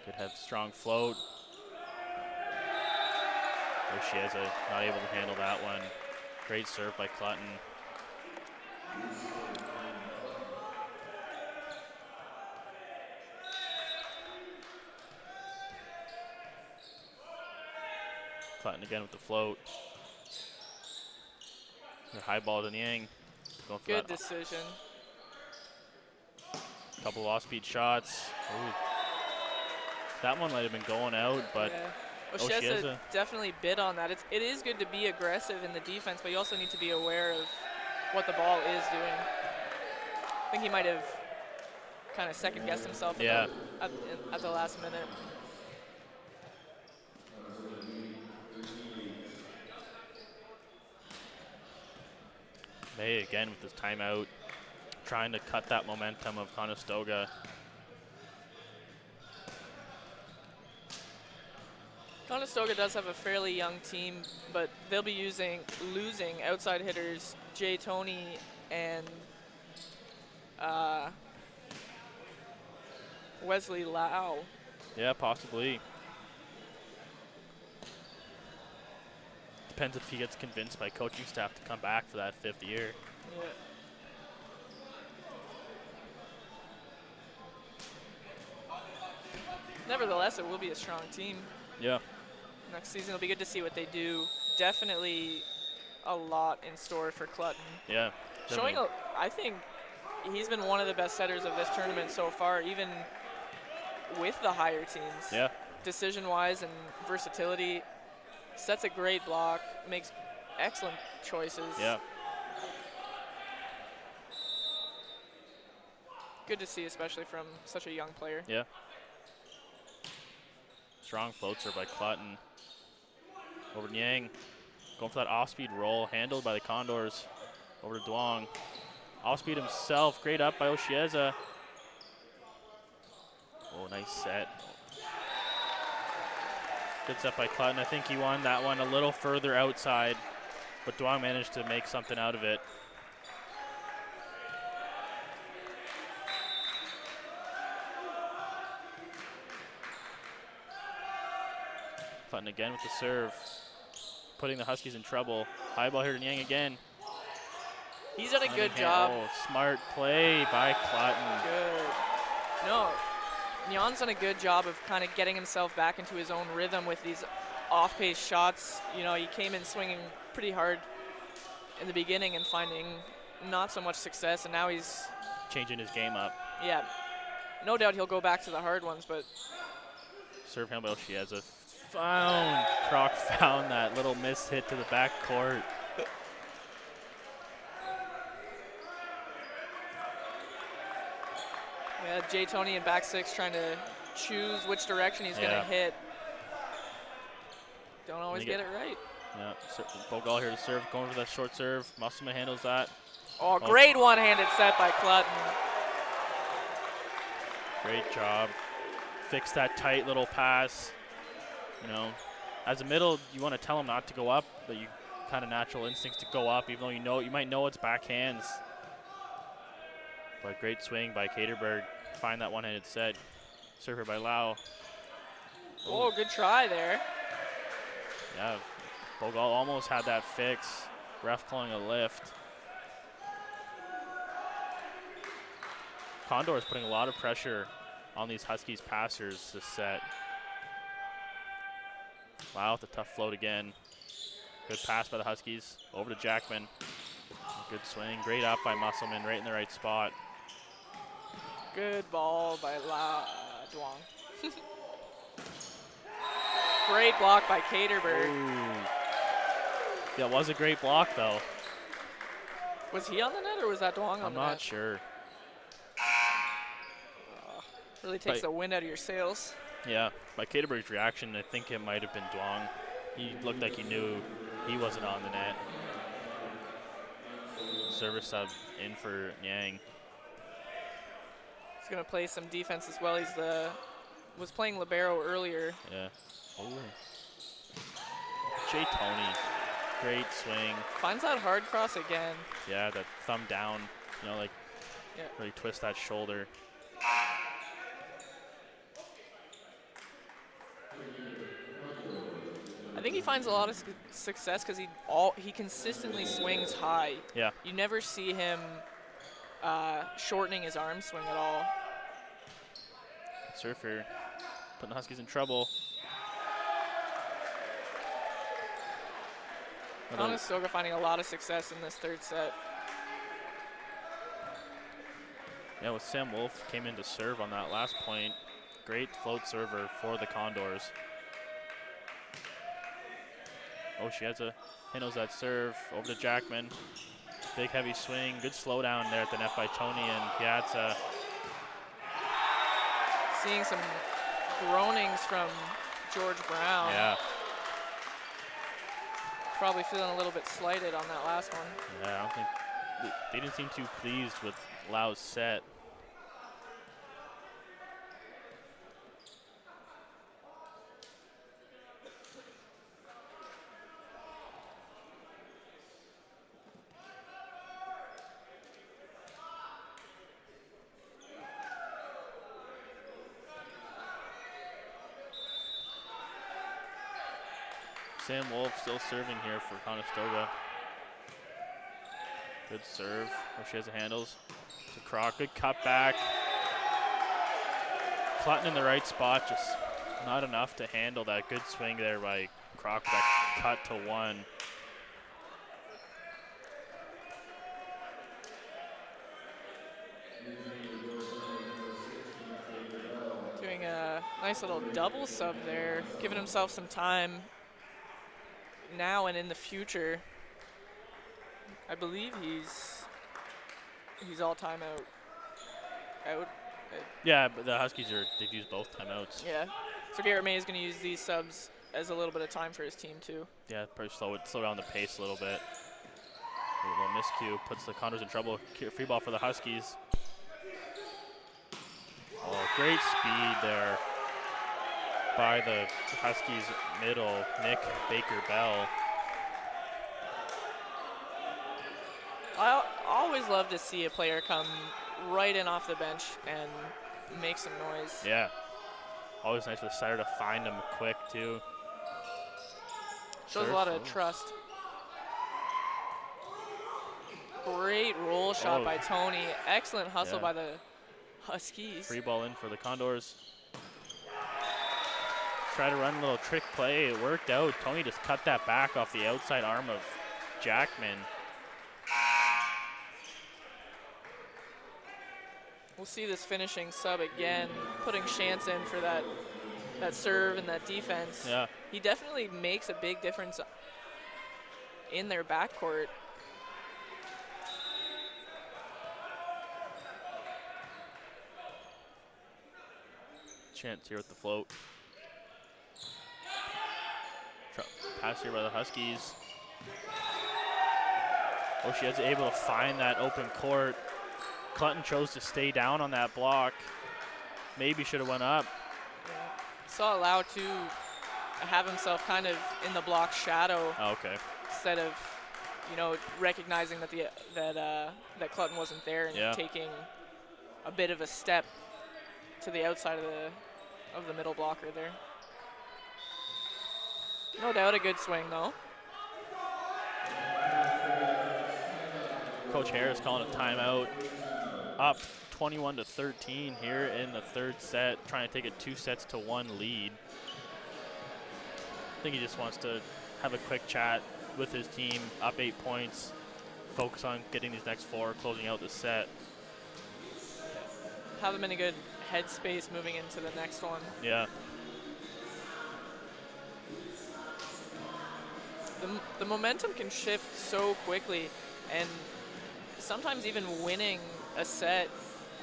Good head, strong float. Oshieza not able to handle that one. Great serve by Clutton. Clinton again with the float. The high ball to Niang. Going for Good that decision. couple off-speed shots. Ooh. That one might have been going out, but yeah. Oshieza. Oshieza definitely bid on that. It is good to be aggressive in the defense, but you also need to be aware of what the ball is doing. I think he might have kind of second-guessed himself Yeah. at the last minute. May again with this timeout, trying to cut that momentum of Conestoga. Conestoga does have a fairly young team, but they'll be losing outside hitters Jay Tony and Wesley Lau. Yeah, possibly. Depends if he gets convinced by coaching staff to come back for that 5th year. Yeah. Nevertheless, it will be a strong team. Yeah. Next season, it'll be good to see what they do. Definitely a lot in store for Clutton. Yeah. Showing, I think he's been one of the best setters of this tournament so far, even with the higher teams. Yeah. Decision-wise and versatility, sets a great block, makes excellent choices. Yeah. Good to see, especially from such a young player. Yeah. Strong floats are by Clutton. Over to Niang. Going for that off-speed roll, handled by the Condors. Over to Duong. Off-speed himself, great up by Oshieza. Oh, nice set. Good set by Clutton. I think he won that one a little further outside, but Duong managed to make something out of it. Clutton again with the serve, putting the Huskies in trouble. High ball here to Niang again. He's done a good job. Oh, smart play by Clutton. Good. No, Nyan's done a good job of kind of getting himself back into his own rhythm with these off-pace shots. You know, he came in swinging pretty hard in the beginning and finding not so much success, and now he's changing his game up. Yeah, no doubt he'll go back to the hard ones, but serve him by Oshieza. Croc found that little miss hit to the back court. Yeah, Jay Tony in back 6 trying to choose which direction he's going to hit. Don't always get it right. Yeah, Bogal here to serve, going for that short serve. Musselman handles that. Oh, great one-handed set by Clutton. Great job. Fix that tight little pass. You know, as a middle, you want to tell him not to go up, but you kind of natural instincts to go up, even though you might know it's backhands. But great swing by Caterberg. Find that one-handed set. Server by Lau. Oh, good try there. Yeah, Bogal almost had that fix. Ref calling a lift. Condors putting a lot of pressure on these Huskies passers this set. Wow, with a tough float again. Good pass by the Huskies. Over to Jackman. Good swing. Great up by Musselman, right in the right spot. Good ball by Duong. Great block by Caterberg. Ooh. That was a great block, though. Was he on the net or was that Duong on the net? I'm not sure. Really takes the wind out of your sails. Yeah, by Caterberg's reaction, I think it might have been Duong. He looked like he knew he wasn't on the net. Service sub in for Niang. He's gonna play some defense as well. Was playing libero earlier. Yeah. Ooh. Jay Tony, great swing. Finds that hard cross again. Yeah, that thumb down, you know, like really twist that shoulder. I think he finds a lot of success because he consistently swings high. Yeah. You never see him shortening his arm swing at all. Surfer putting the Huskies in trouble. Conestoga finding a lot of success in this third set. Yeah, with Sam Wolf came in to serve on that last point. Great float server for the Condors. Oh, she handles that serve over to Jackman. Big heavy swing, good slowdown there at the net by Tony and Piazza. Seeing some groanings from George Brown. Yeah. Probably feeling a little bit slighted on that last one. Yeah, I don't think they didn't seem too pleased with Lau's set. Sam Wolf still serving here for Conestoga. Good serve. Oh, she has the handles. To Croc, good cutback. Clutton in the right spot, just not enough to handle that good swing there by Croc. That cut to one. Doing a nice little double sub there, giving himself some time now and in the future. I believe he's all timeout. Yeah, but the Huskies they've used both timeouts. Yeah. So Garrett May is going to use these subs as a little bit of time for his team too. Yeah, probably slow down the pace a little bit. A little miscue puts the Condors in trouble. Free ball for the Huskies. Oh, great speed there by the Huskies middle, Nick Baker-Bell. I always love to see a player come right in off the bench and make some noise. Yeah. Always nice for the setter to find him quick, too. Shows a lot of trust. Great roll shot by Tony. Excellent hustle by the Huskies. Free ball in for the Condors. Try to run a little trick play. It worked out. Tony just cut that back off the outside arm of Jackman. We'll see this finishing sub again, putting Shantz in for that serve and that defense. Yeah. He definitely makes a big difference in their backcourt. Chance here with the float. Pass here by the Huskies. Oh, she was able to find that open court. Clutton chose to stay down on that block. Maybe should have went up. Yeah. Saw Lau to have himself kind of in the block shadow. Oh, okay. Instead of, recognizing that that Clutton wasn't there and taking a bit of a step to the outside of the middle blocker there. No doubt a good swing though. Coach Harris calling a timeout. Up 21-13 here in the third set, trying to take a 2-1 lead. I think he just wants to have a quick chat with his team, up 8 points, focus on getting these next 4, closing out the set. Have them in a good headspace moving into the next one. Yeah. The momentum can shift so quickly, and sometimes even winning a set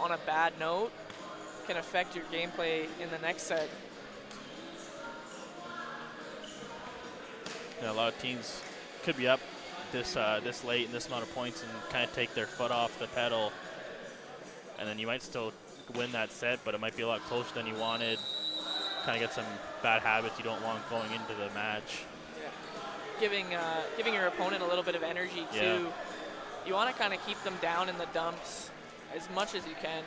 on a bad note can affect your gameplay in the next set. Yeah, a lot of teams could be up this late in this amount of points and kind of take their foot off the pedal, and then you might still win that set, but it might be a lot closer than you wanted. Kind of get some bad habits you don't want going into the match. Yeah. Giving your opponent a little bit of energy too. Yeah. You want to kind of keep them down in the dumps as much as you can.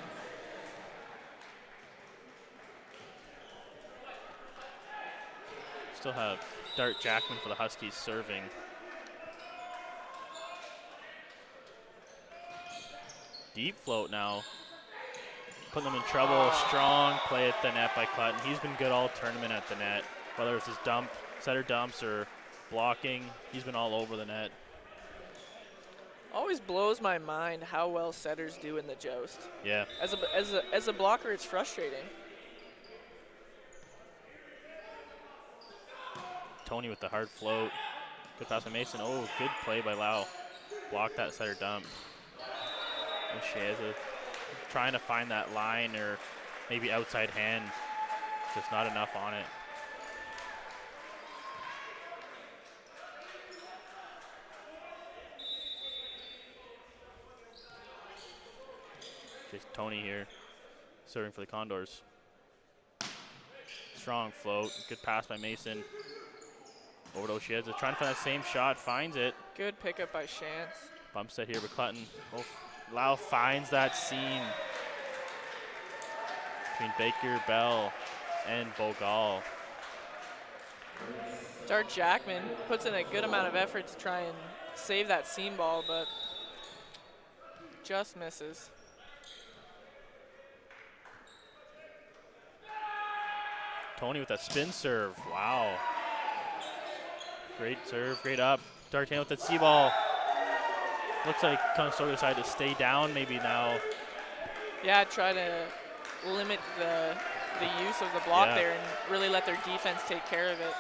Still have Dart Jackman for the Huskies serving. Deep float now. Putting them in trouble. Strong play at the net by Clutton. He's been good all tournament at the net, whether it's his setter dumps or blocking. He's been all over the net. Always blows my mind how well setters do in the joust. Yeah. As a blocker, it's frustrating. Tony with the hard float. Good pass by Mason. Oh, good play by Lau. Block that setter dump. Oshieza trying to find that line or maybe outside hand. Just not enough on it. Just Tony here serving for the Condors. Strong float. Good pass by Mason. Over to Oshieza. Trying to find that same shot. Finds it. Good pickup by Chance. Bump set here by Clutton. Oh, Lau finds that seam between Baker, Bell, and Bogal. Dart Jackman puts in a good amount of effort to try and save that seam ball, but just misses. Tony with that spin serve. Wow. Great serve, great up. D'Artagnan with that C-ball. Looks like Conestoga decided to stay down maybe now. Yeah, try to limit the use of the block there and really let their defense take care of it.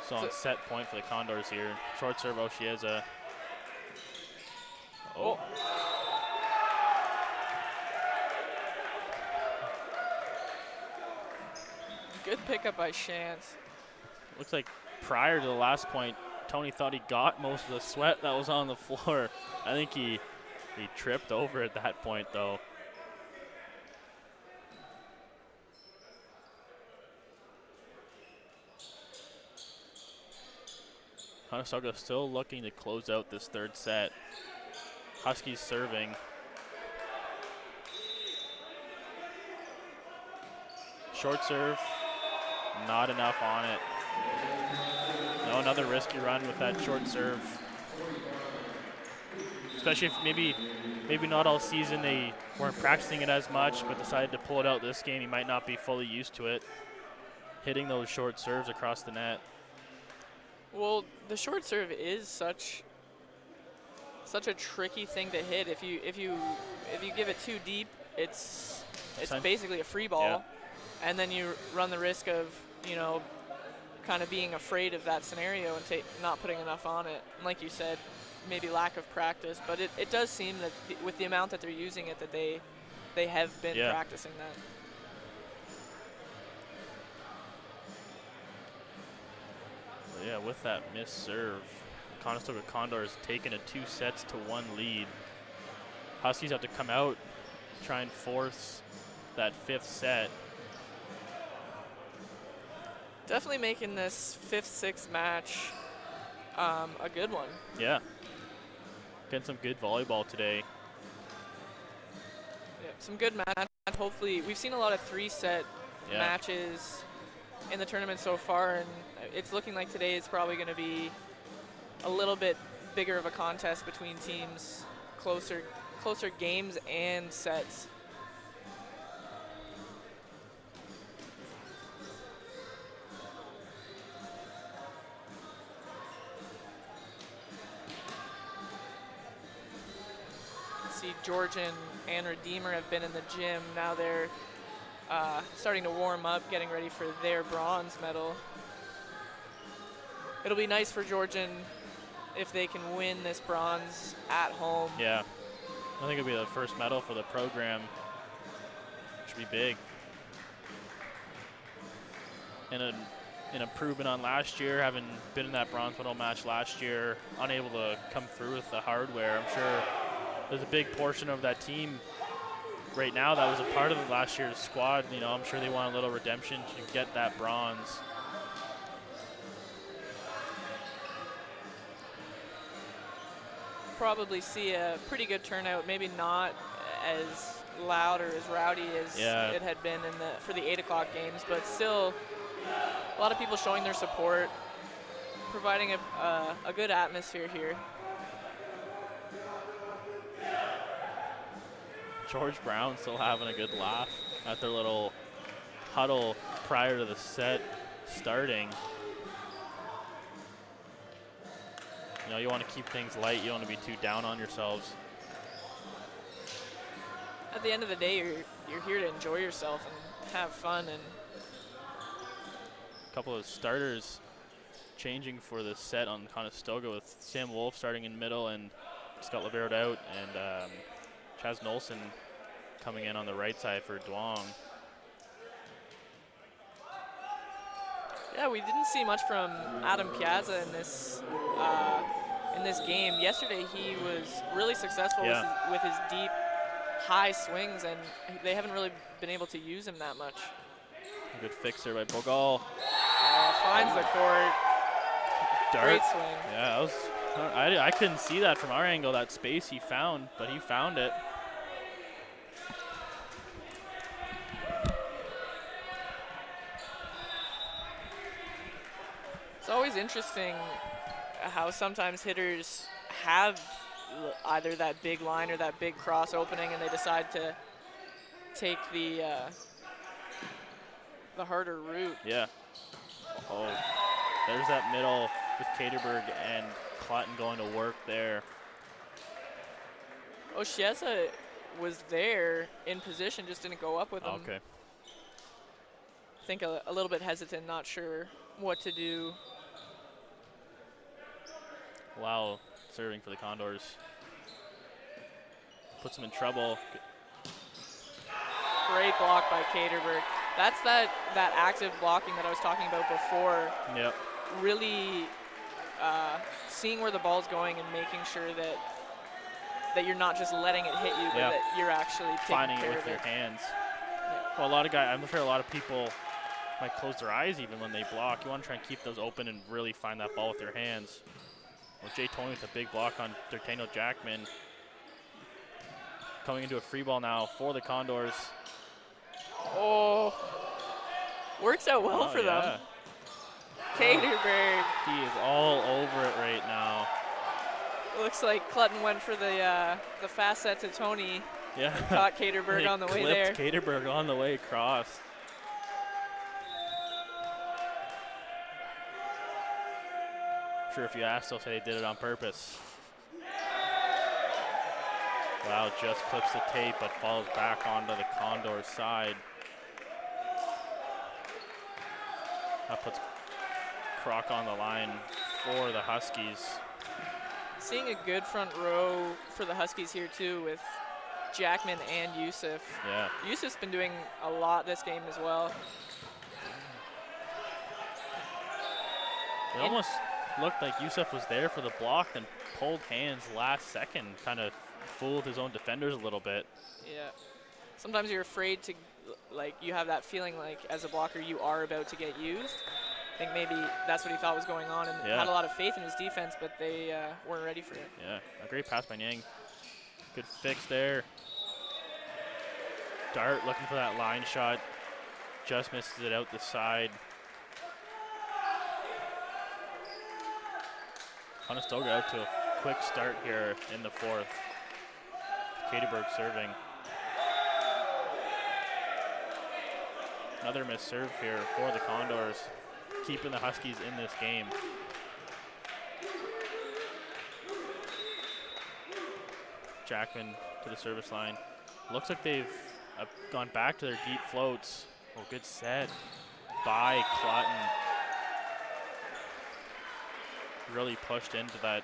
So on set point for the Condors here. Short serve, Oshieza. Oh. Good pickup by Chance. Looks like prior to the last point, Tony thought he got most of the sweat that was on the floor. I think he tripped over at that point, though. Conestoga still looking to close out this third set. Huskies serving. Short serve, not enough on it. No, another risky run with that short serve. Especially if maybe not all season they weren't practicing it as much, but decided to pull it out this game. He might not be fully used to it. Hitting those short serves across the net. Well, the short serve is such a tricky thing to hit. If you give it too deep, it's basically a free ball, and then you run the risk of kind of being afraid of that scenario and not putting enough on it. And like you said, maybe lack of practice, but it does seem that with the amount that they're using it, that they have been practicing that. Yeah, with that missed serve, Conestoga Condors taking a 2-1 lead. Huskies have to come out, try and force that fifth set. Definitely making this 5th-6th match a good one. Yeah. Getting some good volleyball today. Yeah, some good match. Hopefully, we've seen a lot of 3-set matches in the tournament so far, and it's looking like today is probably going to be a little bit bigger of a contest between teams, closer games and sets. See, Georgian and Redeemer have been in the gym. Now they're starting to warm up, getting ready for their bronze medal. It'll be nice for Georgian if they can win this bronze at home. Yeah, I think it'll be the first medal for the program. Should be big. And an improvement on last year, having been in that bronze medal match last year, unable to come through with the hardware. I'm sure there's a big portion of that team right now that was a part of last year's squad. I'm sure they want a little redemption to get that bronze. Probably see a pretty good turnout, maybe not as loud or as rowdy as it had been for the 8 o'clock games, but still a lot of people showing their support, providing a good atmosphere here. George Brown still having a good laugh at their little huddle prior to the set starting. You know, you want to keep things light. You don't want to be too down on yourselves. At the end of the day, you're here to enjoy yourself and have fun. And A couple of starters changing for the set on Conestoga with Sam Wolf starting in middle and Scott Libero out, and Chaz Nolson coming in on the right side for Duong. yeah, we didn't see much from Adam Piazza in this game. Yesterday, he was really successful with his deep, high swings, and they haven't really been able to use him that much. Good fixer by Bogal. Finds the court. Dart. Great swing. Yeah, that was. I couldn't see that from our angle, that space he found, but he found it. It's always interesting how sometimes hitters have either that big line or that big cross opening, and they decide to take the harder route. Yeah. Oh, there's that middle with Caterberg and Clotton going to work there. Oshieza was there in position, just didn't go up with him. Okay. I think a little bit hesitant, not sure what to do. Wow, serving for the Condors. Puts them in trouble. Great block by Caterberg. That's that active blocking that I was talking about before. Yep. Really seeing where the ball's going and making sure that you're not just letting it hit you, but that you're actually taking finding care it with of your hands. Yeah. Well, I'm sure a lot of people might close their eyes even when they block. You want to try and keep those open and really find that ball with your hands. Well, Jay Tony with a big block on Dertano Jackman. Coming into a free ball now for the Condors. Oh, works out well for them. Caterberg. He is all over it right now. Looks like Clutton went for the fast set to Tony. Yeah. Caught Caterberg on the way there. Caterberg on the way across. I'm sure if you asked, they'll say they did it on purpose. Wow, just clips the tape, but falls back onto the Condor side. That puts Croc on the line for the Huskies. Seeing a good front row for the Huskies here too, with Jackman and Yusuf. Yeah. Yusuf's been doing a lot this game as well. It almost looked like Yusuf was there for the block and pulled hands last second, kind of fooled his own defenders a little bit. Yeah. Sometimes you're afraid to, like, you have that feeling like as a blocker you are about to get used. I think maybe that's what he thought was going on and had a lot of faith in his defense, but they weren't ready for it. Yeah, a great pass by Nyang. Good fix there. Dart looking for that line shot. Just misses it out the side. Conestoga out to a quick start here in the fourth. Caterberg serving. Another missed serve here for the Condors, keeping the Huskies in this game. Jackman to the service line. Looks like they've gone back to their deep floats. Oh, good set by Clotton. Really pushed into that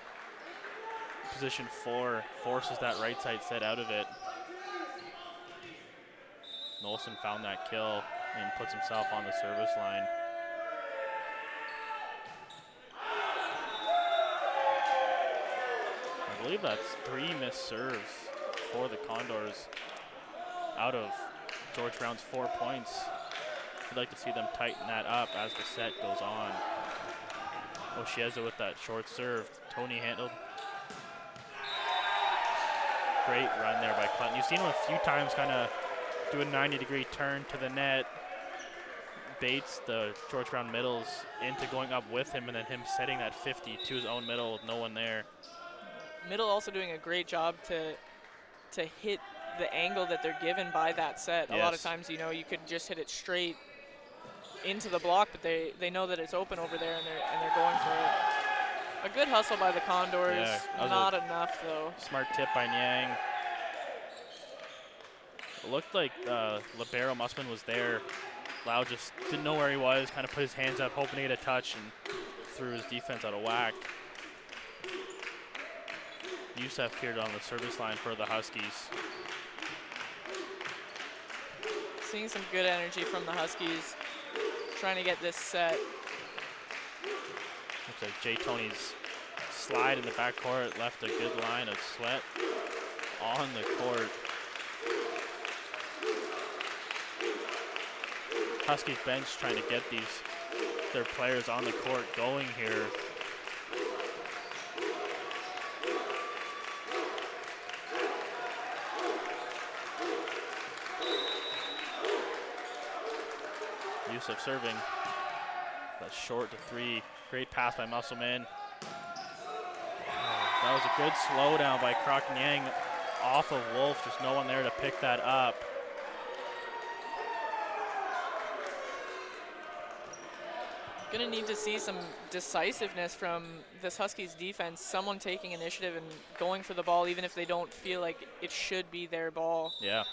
position 4, forces that right side set out of it. Nolson found that kill and puts himself on the service line. I believe that's 3 missed serves for the Condors out of George Brown's 4 points. I'd like to see them tighten that up as the set goes on. Oshieza with that short serve. Tony handled. Great run there by Clinton. You've seen him a few times kind of do a 90-degree turn to the net. Baits the George Brown middles into going up with him, and then him setting that 50 to his own middle with no one there. Middle also doing a great job to hit the angle that they're given by that set. A lot of times, you know, you could just hit it straight into the block, but they know that it's open over there, and they're going for it. A good hustle by the Condors. Yeah, that was Not enough though. Smart tip by Niang. It looked like libero Musman was there. Lau just didn't know where he was, kind of put his hands up, hoping to get a touch, and threw his defense out of whack. Youssef here on the service line for the Huskies. Seeing some good energy from the Huskies, trying to get this set. Looks like Jay Tony's slide in the backcourt left a good line of sweat on the court. Huskies bench trying to get their players on the court going here. Youssef serving. That's short to three. Great pass by Musselman. That was a good slowdown by Kroc Niang off of Wolf. Just no one there to pick that up. Gonna need to see some decisiveness from this Huskies defense. Someone taking initiative and going for the ball, even if they don't feel like it should be their ball. Yeah.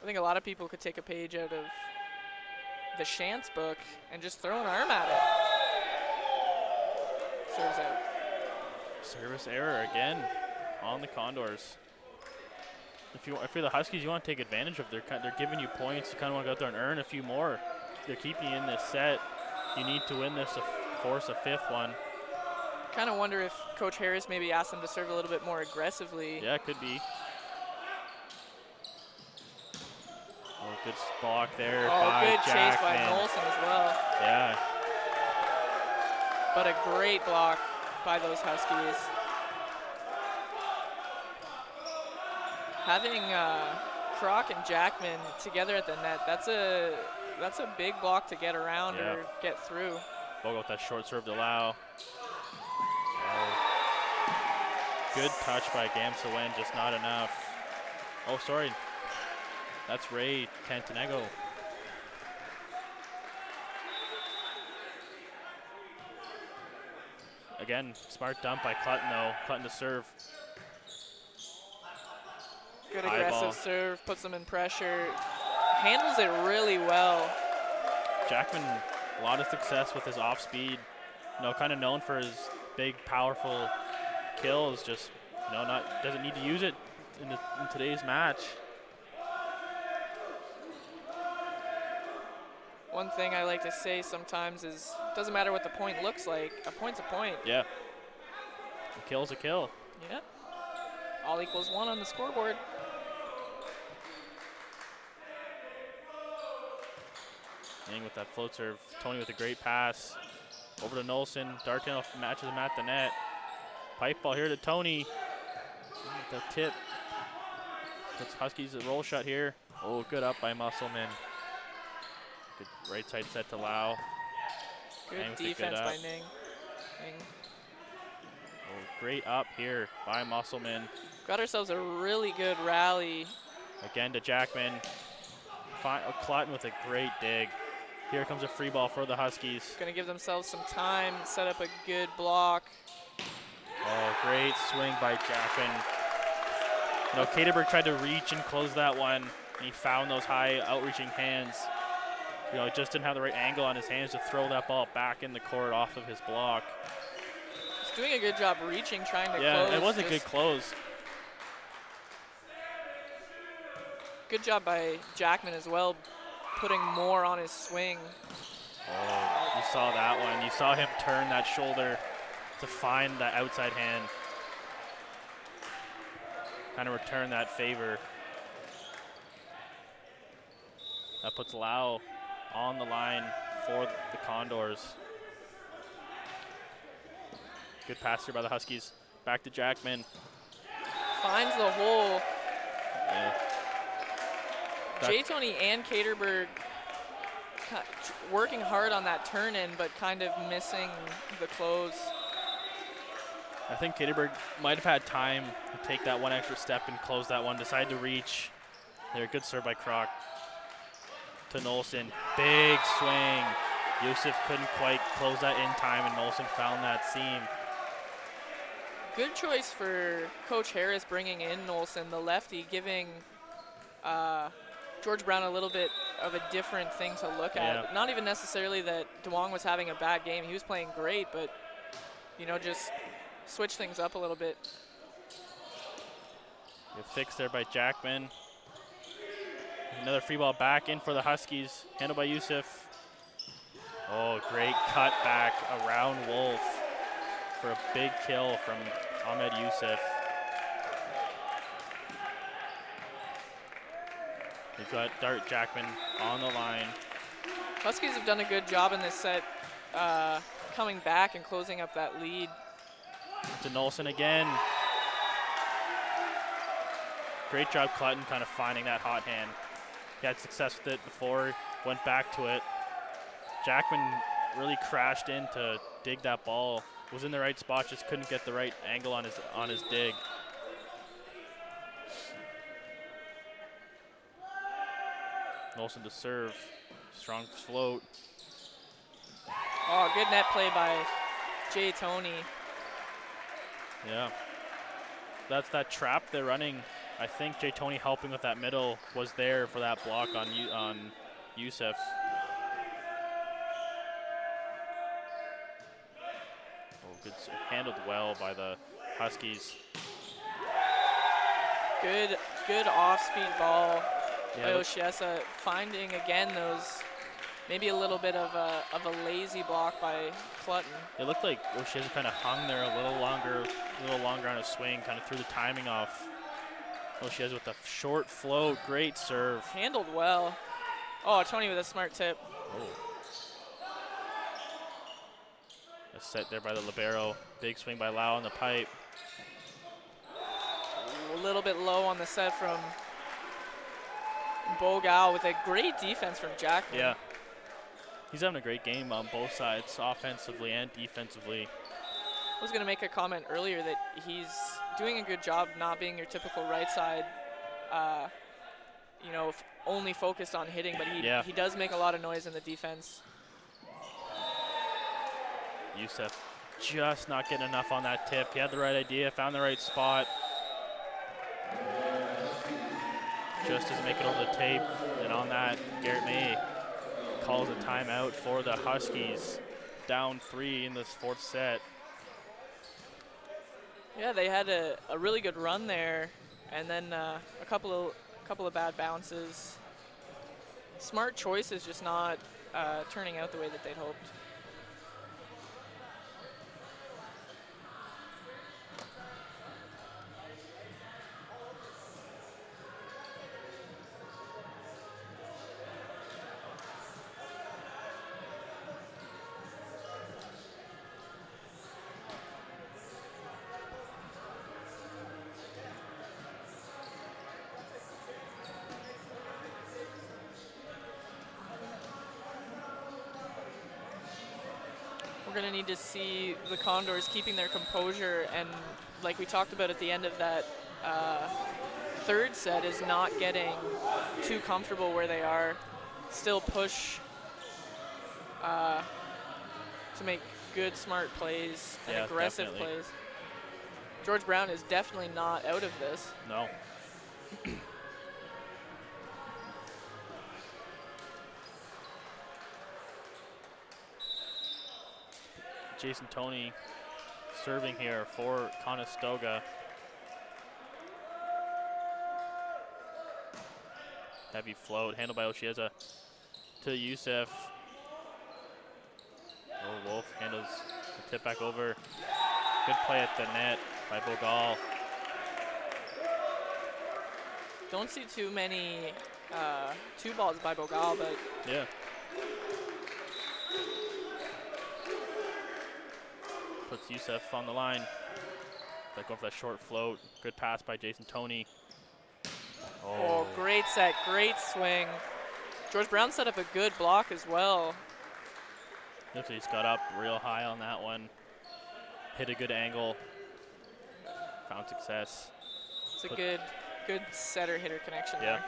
I think a lot of people could take a page out of the Shantz book and just throw an arm at it. Serves out. Service error again on the Condors. If you're the Huskies, you want to take advantage of they're giving you points. You kind of want to go out there and earn a few more. They're keeping you in this set. You need to win this to force a fifth one. Kind of wonder if Coach Harris maybe asked them to serve a little bit more aggressively. Yeah, it could be. Oh, good block there by good Jackman. chase by Nolson as well. Yeah. But a great block by those Huskies. Having Kroc and Jackman together at the net, that's a big block to get around or get through. Bogle with that short serve to Lau. Good touch by Gamsawen, just not enough. Oh, sorry. That's Ray Cantanego. Again, smart dump by Clutton though. Clutton to serve. Good High aggressive ball. serve, puts them in pressure. Handles it really well. Jackman, a lot of success with his off speed. Kind of known for his big, powerful kills. Just, doesn't need to use it in today's match. One thing I like to say sometimes is, doesn't matter what the point looks like. A point's a point. Yeah. A kill's a kill. Yeah. All equals one on the scoreboard. Niang with that float serve. Tony with a great pass. Over to Nolson. Dartell matches him at the net. Pipe ball here to Tony. The tip. Puts Huskies a roll shot here. Oh, good up by Musselman. Good right side set to Lau. Good defense by Ning. Oh, great up here by Musselman. Got ourselves a really good rally. Again to Jackman. Clutton with a great dig. Here comes a free ball for the Huskies. Gonna give themselves some time, set up a good block. Oh, great swing by Jackman. Katerberg tried to reach and close that one. And he found those high outreaching hands. He just didn't have the right angle on his hands to throw that ball back in the court off of his block. He's doing a good job reaching, trying to close. Yeah, it was a good close. Good job by Jackman as well, putting more on his swing. Oh, you saw that one. You saw him turn that shoulder to find that outside hand. Kind of return that favor. That puts Lau on the line for the Condors. Good pass here by the Huskies. Back to Jackman. Finds the hole. Yeah. Jay Tony and Katerberg working hard on that turn-in, but kind of missing the close. I think Katerberg might have had time to take that one extra step and close that one. Decided to reach. There, good serve by Kroc. to Nolson. Big swing. Yusuf couldn't quite close that in time, and Nolson found that seam. Good choice for Coach Harris bringing in Nolson, the lefty, giving George Brown a little bit of a different thing to look at. Not even necessarily that DeWong was having a bad game. He was playing great, but, you know, just switch things up a little bit. Good fix there by Jackman. Another free ball back in for the Huskies, handled by Yusuf. Oh, great cut back around Wolf for a big kill from Ahmed Yusuf. We've got Dart Jackman on the line. Huskies have done a good job in this set, coming back and closing up that lead. To Nolson again. Great job Clutton kind of finding that hot hand. He had success with it before, went back to it. Jackman really crashed in to dig that ball. Was in the right spot, just couldn't get the right angle on his dig. Nolson to serve. Strong float. Oh, good net play by Jay Tony. Yeah. That's that trap they're running. I think Jay Tony helping with that middle was there for that block on Yusuf. Oh, good, handled well by the Huskies. Good off-speed ball by Yeah, Oshiesa, finding again those, maybe a little bit of a lazy block by Clutton. it looked like Oshiesa kind of hung there a little longer on his swing, kind of threw the timing off. Oshiesa with the short float, great serve. Handled well. Oh, Tony with a smart tip. Oh. A set there by the libero. Big swing by Lau on the pipe. A little bit low on the set from Bogal with a great defense from Jackman. Yeah. He's having a great game on both sides, offensively and defensively. I was going to make a comment earlier that he's doing a good job not being your typical right side, you know, only focused on hitting, but he does make a lot of noise in the defense. Yusuf just not getting enough on that tip. He had the right idea, found the right spot. Just doesn't make it over the tape. And on that, Garrett May calls a timeout for the Huskies. Down 3 in this 4th set. Yeah, they had a really good run there, and then a couple of bad bounces. Smart choices, just not turning out the way that they'd hoped. We're going to need to see the Condors keeping their composure, and like we talked about at the end of that 3rd set, is not getting too comfortable where they are. Still push to make good, smart plays and aggressive definitely. plays. George Brown is definitely not out of this. No. Jason Toney serving here for Conestoga. Heavy float, handled by Oshiesa to Yusuf. Oh, Wolf handles the tip back over. Good play at the net by Bogal. Don't see too many 2 balls by Bogal, but Yeah. Puts Yusuf on the line. They're going for that short float. Good pass by Jason Toney. oh, great set, great swing. George Brown set up a good block as well. Looks like he's got up real high on that one. Hit a good angle. Found success. It's a good setter-hitter connection Yeah. there.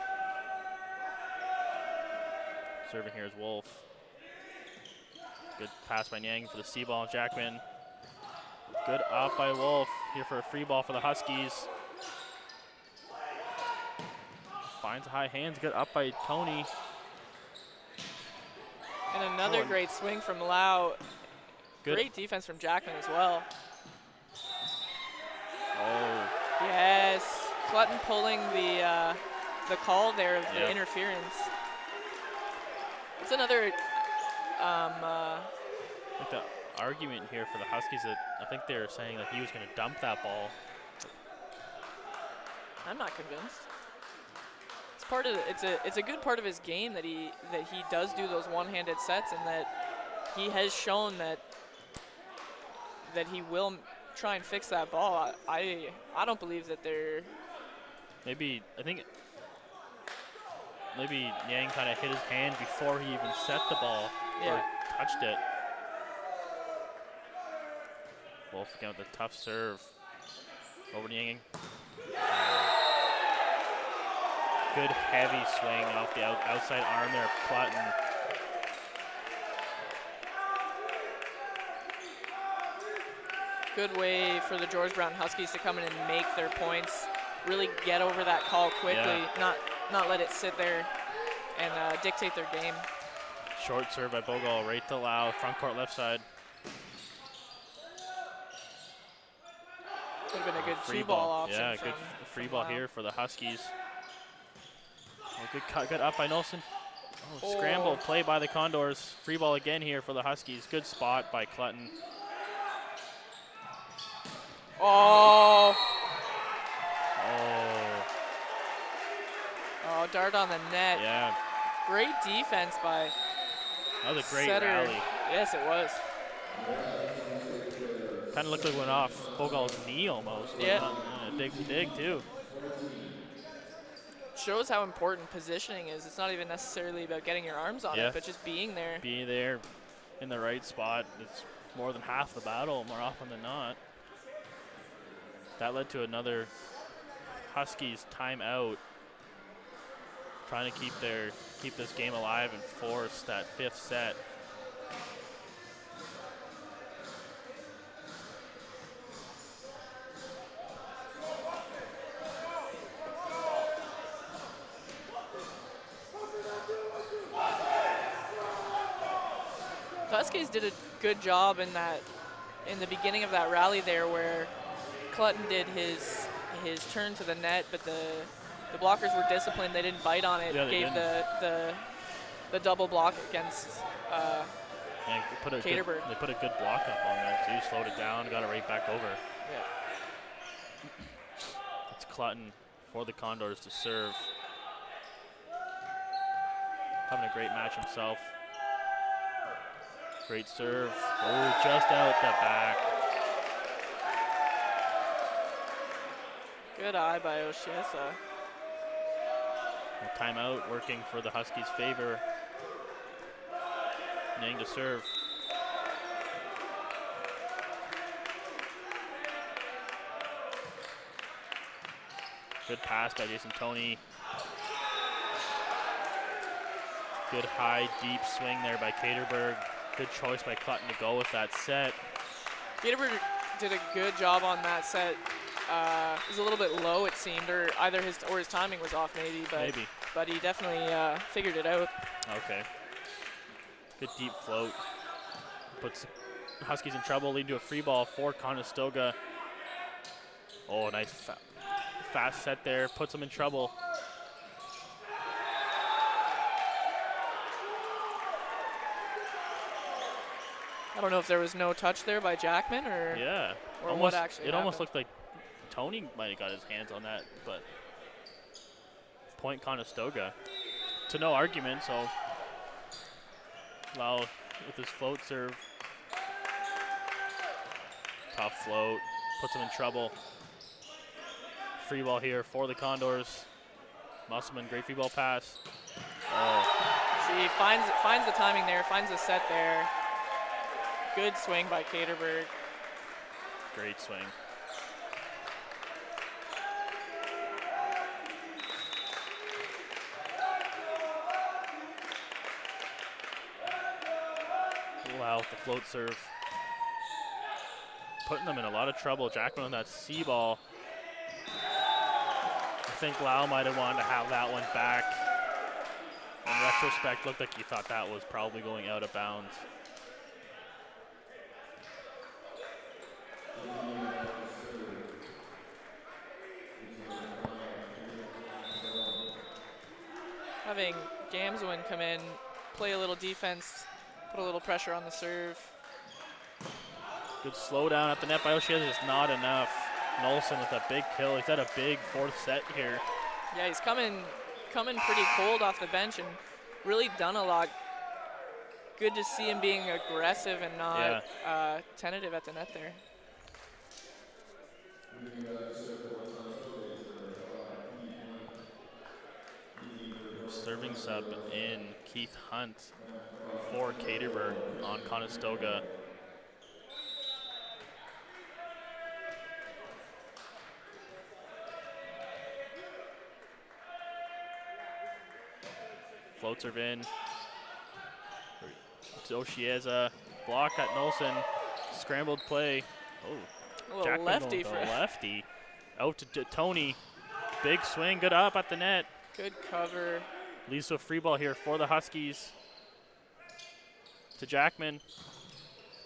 Serving here is Wolf. Good pass by Nyang for the C ball. Jackman. Good up by Wolf here for a free ball for the Huskies. Finds high hands. Good up by Tony. And another great swing from Lau. Good. Great defense from Jackman as well. Oh. Yes. Clutton pulling the call there of the interference. It's another Like the argument here for the Huskies that I think they're saying that he was going to dump that ball. I'm not convinced. It's part of it's a good part of his game that he does do those one-handed sets, and that he has shown that he will try and fix that ball. I don't believe that they're Maybe Yang kind of hit his hand before he even set the ball or touched it. Wolf again with a tough serve. Over to Yang. Good heavy swing off the outside arm there of Clutton. good way for the George Brown Huskies to come in and make their points. Really get over that call quickly, not let it sit there and dictate their game. Short serve by Bogal, right to Lau, front court left side. Would have been a good free ball option. Yeah, good free ball here for the Huskies. Oh, good cut, good up by Nolson. Oh, scramble play by the Condors. Free ball again here for the Huskies. Good spot by Clutton. Oh, dart on the net. Yeah. Great defense by That was a great setter. rally. Yes, it was. Kind of looked like it went off Bogal's knee almost. But Yeah. A big dig too. Shows how important positioning is. It's not even necessarily about getting your arms on it, but just being there. Being there in the right spot. It's more than half the battle, more often than not. That led to another Huskies timeout. Trying to keep this game alive and force that fifth set. The Huskies did a good job in the beginning of that rally there, where Clutton did his turn to the net, but the blockers were disciplined. They didn't bite on it. Yeah, Gave the double block against Caterberg. They put a good block up on that too. Slowed it down, got it right back over. Yeah. It's Clutton for the Condors to serve. Having a great match himself. Great serve. Oh, just out the back. Good eye by Oshiesa. Timeout working for the Huskies' favor. Nang to serve. Good pass by Jason Toney. Good high, deep swing there by Caterberg. Good choice by Clutton to go with that set. Caterberg did a good job on that set. It was a little bit low, it seemed, or either his timing was off, maybe. But he definitely figured it out. Okay. Good deep float. Puts Huskies in trouble, leading to a free ball for Conestoga. Oh, nice fast set there. Puts them in trouble. I don't know if there was no touch there by Jackman or what actually It happened. almost looked like Tony might have got his hands on that, but point Conestoga. To no argument, so Lau with his float serve. Tough float, puts him in trouble. Free ball here for the Condors. Musselman, great free ball pass. Oh. See, finds the timing there, finds the set there. Good swing by Caterberg. Great swing. Wow, with the float serve. Putting them in a lot of trouble. Jackman on that C ball. I think Lau might have wanted to have that one back. In retrospect, looked like he thought that was probably going out of bounds. Having Gamswin come in, play a little defense, put a little pressure on the serve. Good slowdown at the net by O'Shea, just not enough. Nolson with a big kill. He's had a big fourth set here. Yeah, he's coming pretty cold off the bench and really done a lot. Good to see him being aggressive and not tentative at the net there. Serving sub in Keith Hunt for Caterberg on Conestoga. Float serve in. To Oshieza. Block at Nolson. Scrambled play. Oh, A little Jackman lefty going for to lefty. Out to Tony. Big swing, good up at the net. good cover. Leads to a free ball here for the Huskies. To Jackman.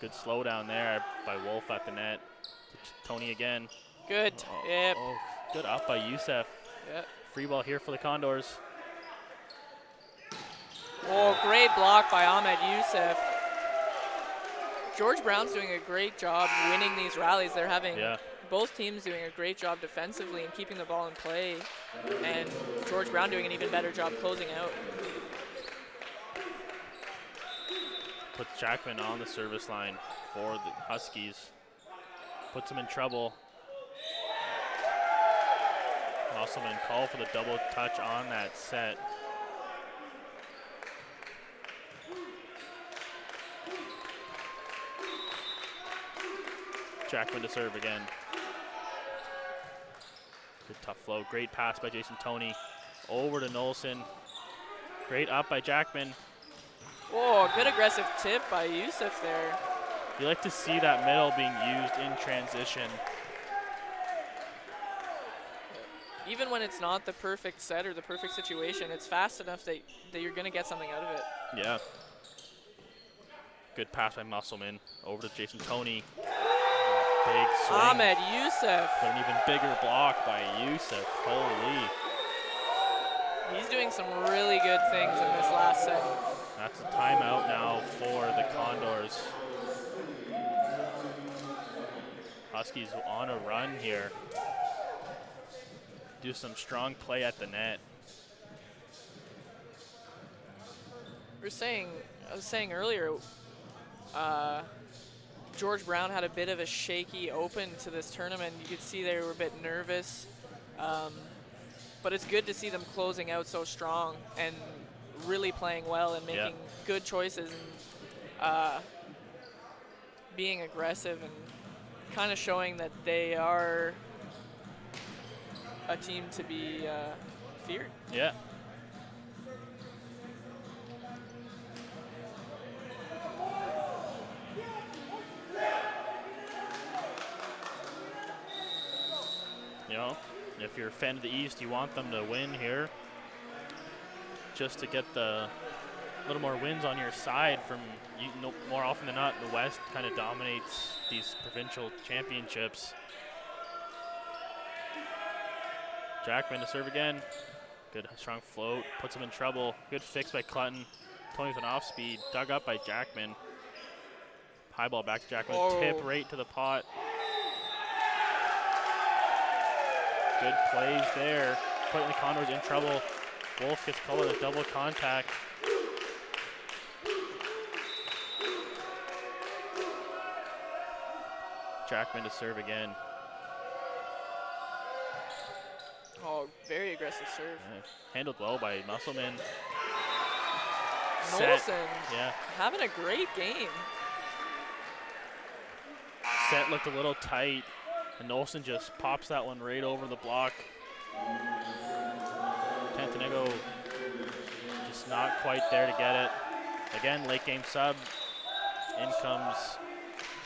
Good slowdown there by Wolf at the net. To Tony again. Good. Yep. Oh, good up by Youssef. Yep. Free ball here for the Condors. Oh, great block by Ahmed Youssef. George Brown's doing a great job winning these rallies. They're having both teams doing a great job defensively and keeping the ball in play, and George Brown doing an even better job closing out. Puts Jackman on the service line for the Huskies. Puts him in trouble. Musselman call for the double touch on that set. Jackman to serve again. Good tough flow. Great pass by Jason Toney. Over to Nolson. Great up by Jackman. Oh, good aggressive tip by Youssef there. You like to see that middle being used in transition. Even when it's not the perfect set or the perfect situation, it's fast enough that you're going to get something out of it. Yeah. Good pass by Musselman. Over to Jason Toney. Big swing. Ahmed Youssef. But an even bigger block by Youssef. Holy. He's doing some really good things in this last set. That's a timeout now for the Condors. Huskies on a run here. Do some strong play at the net. I was saying earlier, George Brown had a bit of a shaky open to this tournament. You could see they were a bit nervous, but it's good to see them closing out so strong and really playing well and making good choices and being aggressive and kind of showing that they are a team to be feared. Yeah. You know, if you're a fan of the East, you want them to win here just to get the little more wins on your side. From more often than not, the West kind of dominates these provincial championships. Jackman to serve again. Good strong float, puts him in trouble. Good fix by Clutton. Tony with an off speed, dug up by Jackman. High ball back to Jackman, tip right to the pot. Good plays there, putting the Condors in trouble. Wolf gets called a double contact. Jackman to serve again. Oh, very aggressive serve. Yeah. Handled well by Musselman. Nolson Yeah. having a great game. Set looked a little tight, and Nolson just pops that one right over the block. Tantanego just not quite there to get it. Again, late game sub. In comes,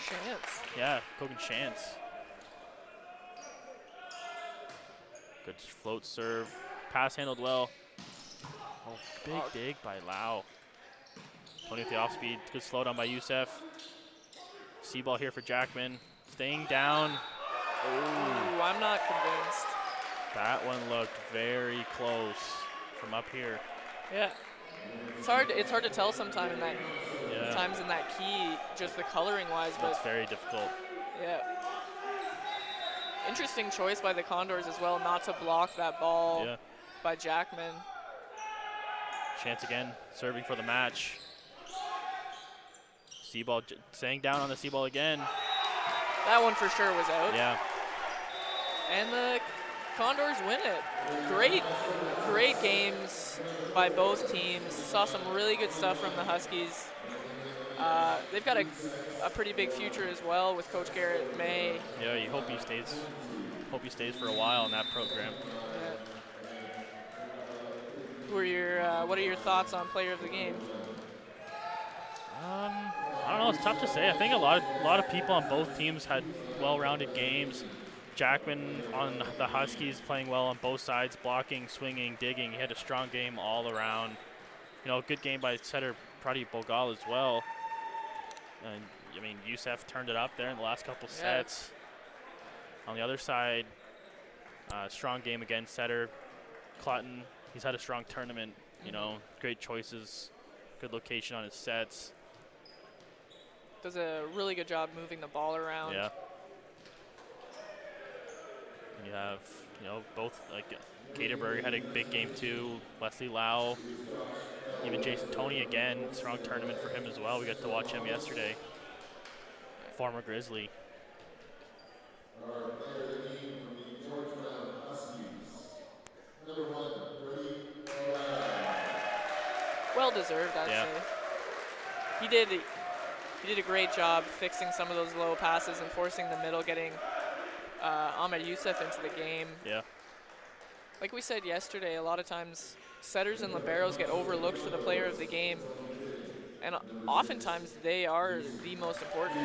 Chance. yeah, Kogan Chance. Good float serve. Pass handled well. Oh, big dig by Lau. Tony with the off speed. Good slow down by Youssef. See ball here for Jackman. Staying down. Ooh, I'm not convinced. That one looked very close from up here. Yeah. It's hard to tell sometimes in that Yeah. in that key, just the coloring wise, but It's very difficult. yeah. Interesting choice by the Condors as well, not to block that ball by Jackman. Chance again, serving for the match. C-ball staying down on the C-ball again. That one for sure was out. Yeah. And the Condors win it. Great games by both teams. Saw some really good stuff from the Huskies. They've got a pretty big future as well with Coach Garrett May. Yeah, you hope he stays. Hope he stays for a while in that program. Yeah. What are your thoughts on player of the game? I don't know. It's tough to say. I think a lot of people on both teams had well-rounded games. Jackman on the Huskies playing well on both sides, blocking, swinging, digging. He had a strong game all around. You know, good game by setter Prati Bogal as well. And I mean, Youssef turned it up there in the last couple sets. On the other side, strong game against setter Clutton. He's had a strong tournament. You know, great choices, good location on his sets. Does a really good job moving the ball around. Yeah. And you have, you know, both, like, Gatorberg had a big game too. Wesley Lau, even Jason Toney again, strong tournament for him as well. We got to watch him yesterday. Former Grizzly. Well deserved, I'd say. He did a great job fixing some of those low passes and forcing the middle, getting Ahmed Youssef into the game. Yeah. Like we said yesterday, a lot of times setters and liberos get overlooked for the player of the game, and oftentimes they are the most important.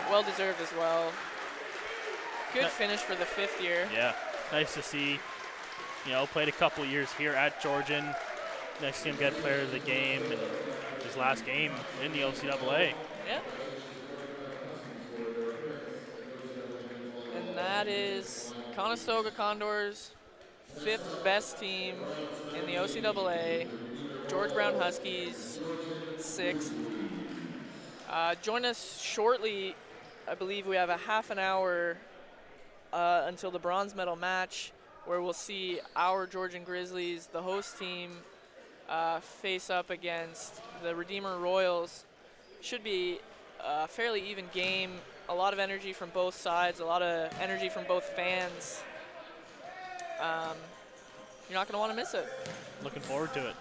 Well deserved as well. Good finish for the 5th year. Yeah, nice to see. You know, played a couple years here at Georgian. Nice to see him get player of the game in his last game in the OCAA. Yeah. And that is Conestoga Condors, 5th best team in the OCAA. George Brown Huskies, 6th. Join us shortly. I believe we have a half an hour until the bronze medal match, where we'll see our Georgian Grizzlies, the host team, face up against the Redeemer Royals. Should be a fairly even game. A lot of energy from both sides, a lot of energy from both fans. You're not going to want to miss it. Looking forward to it.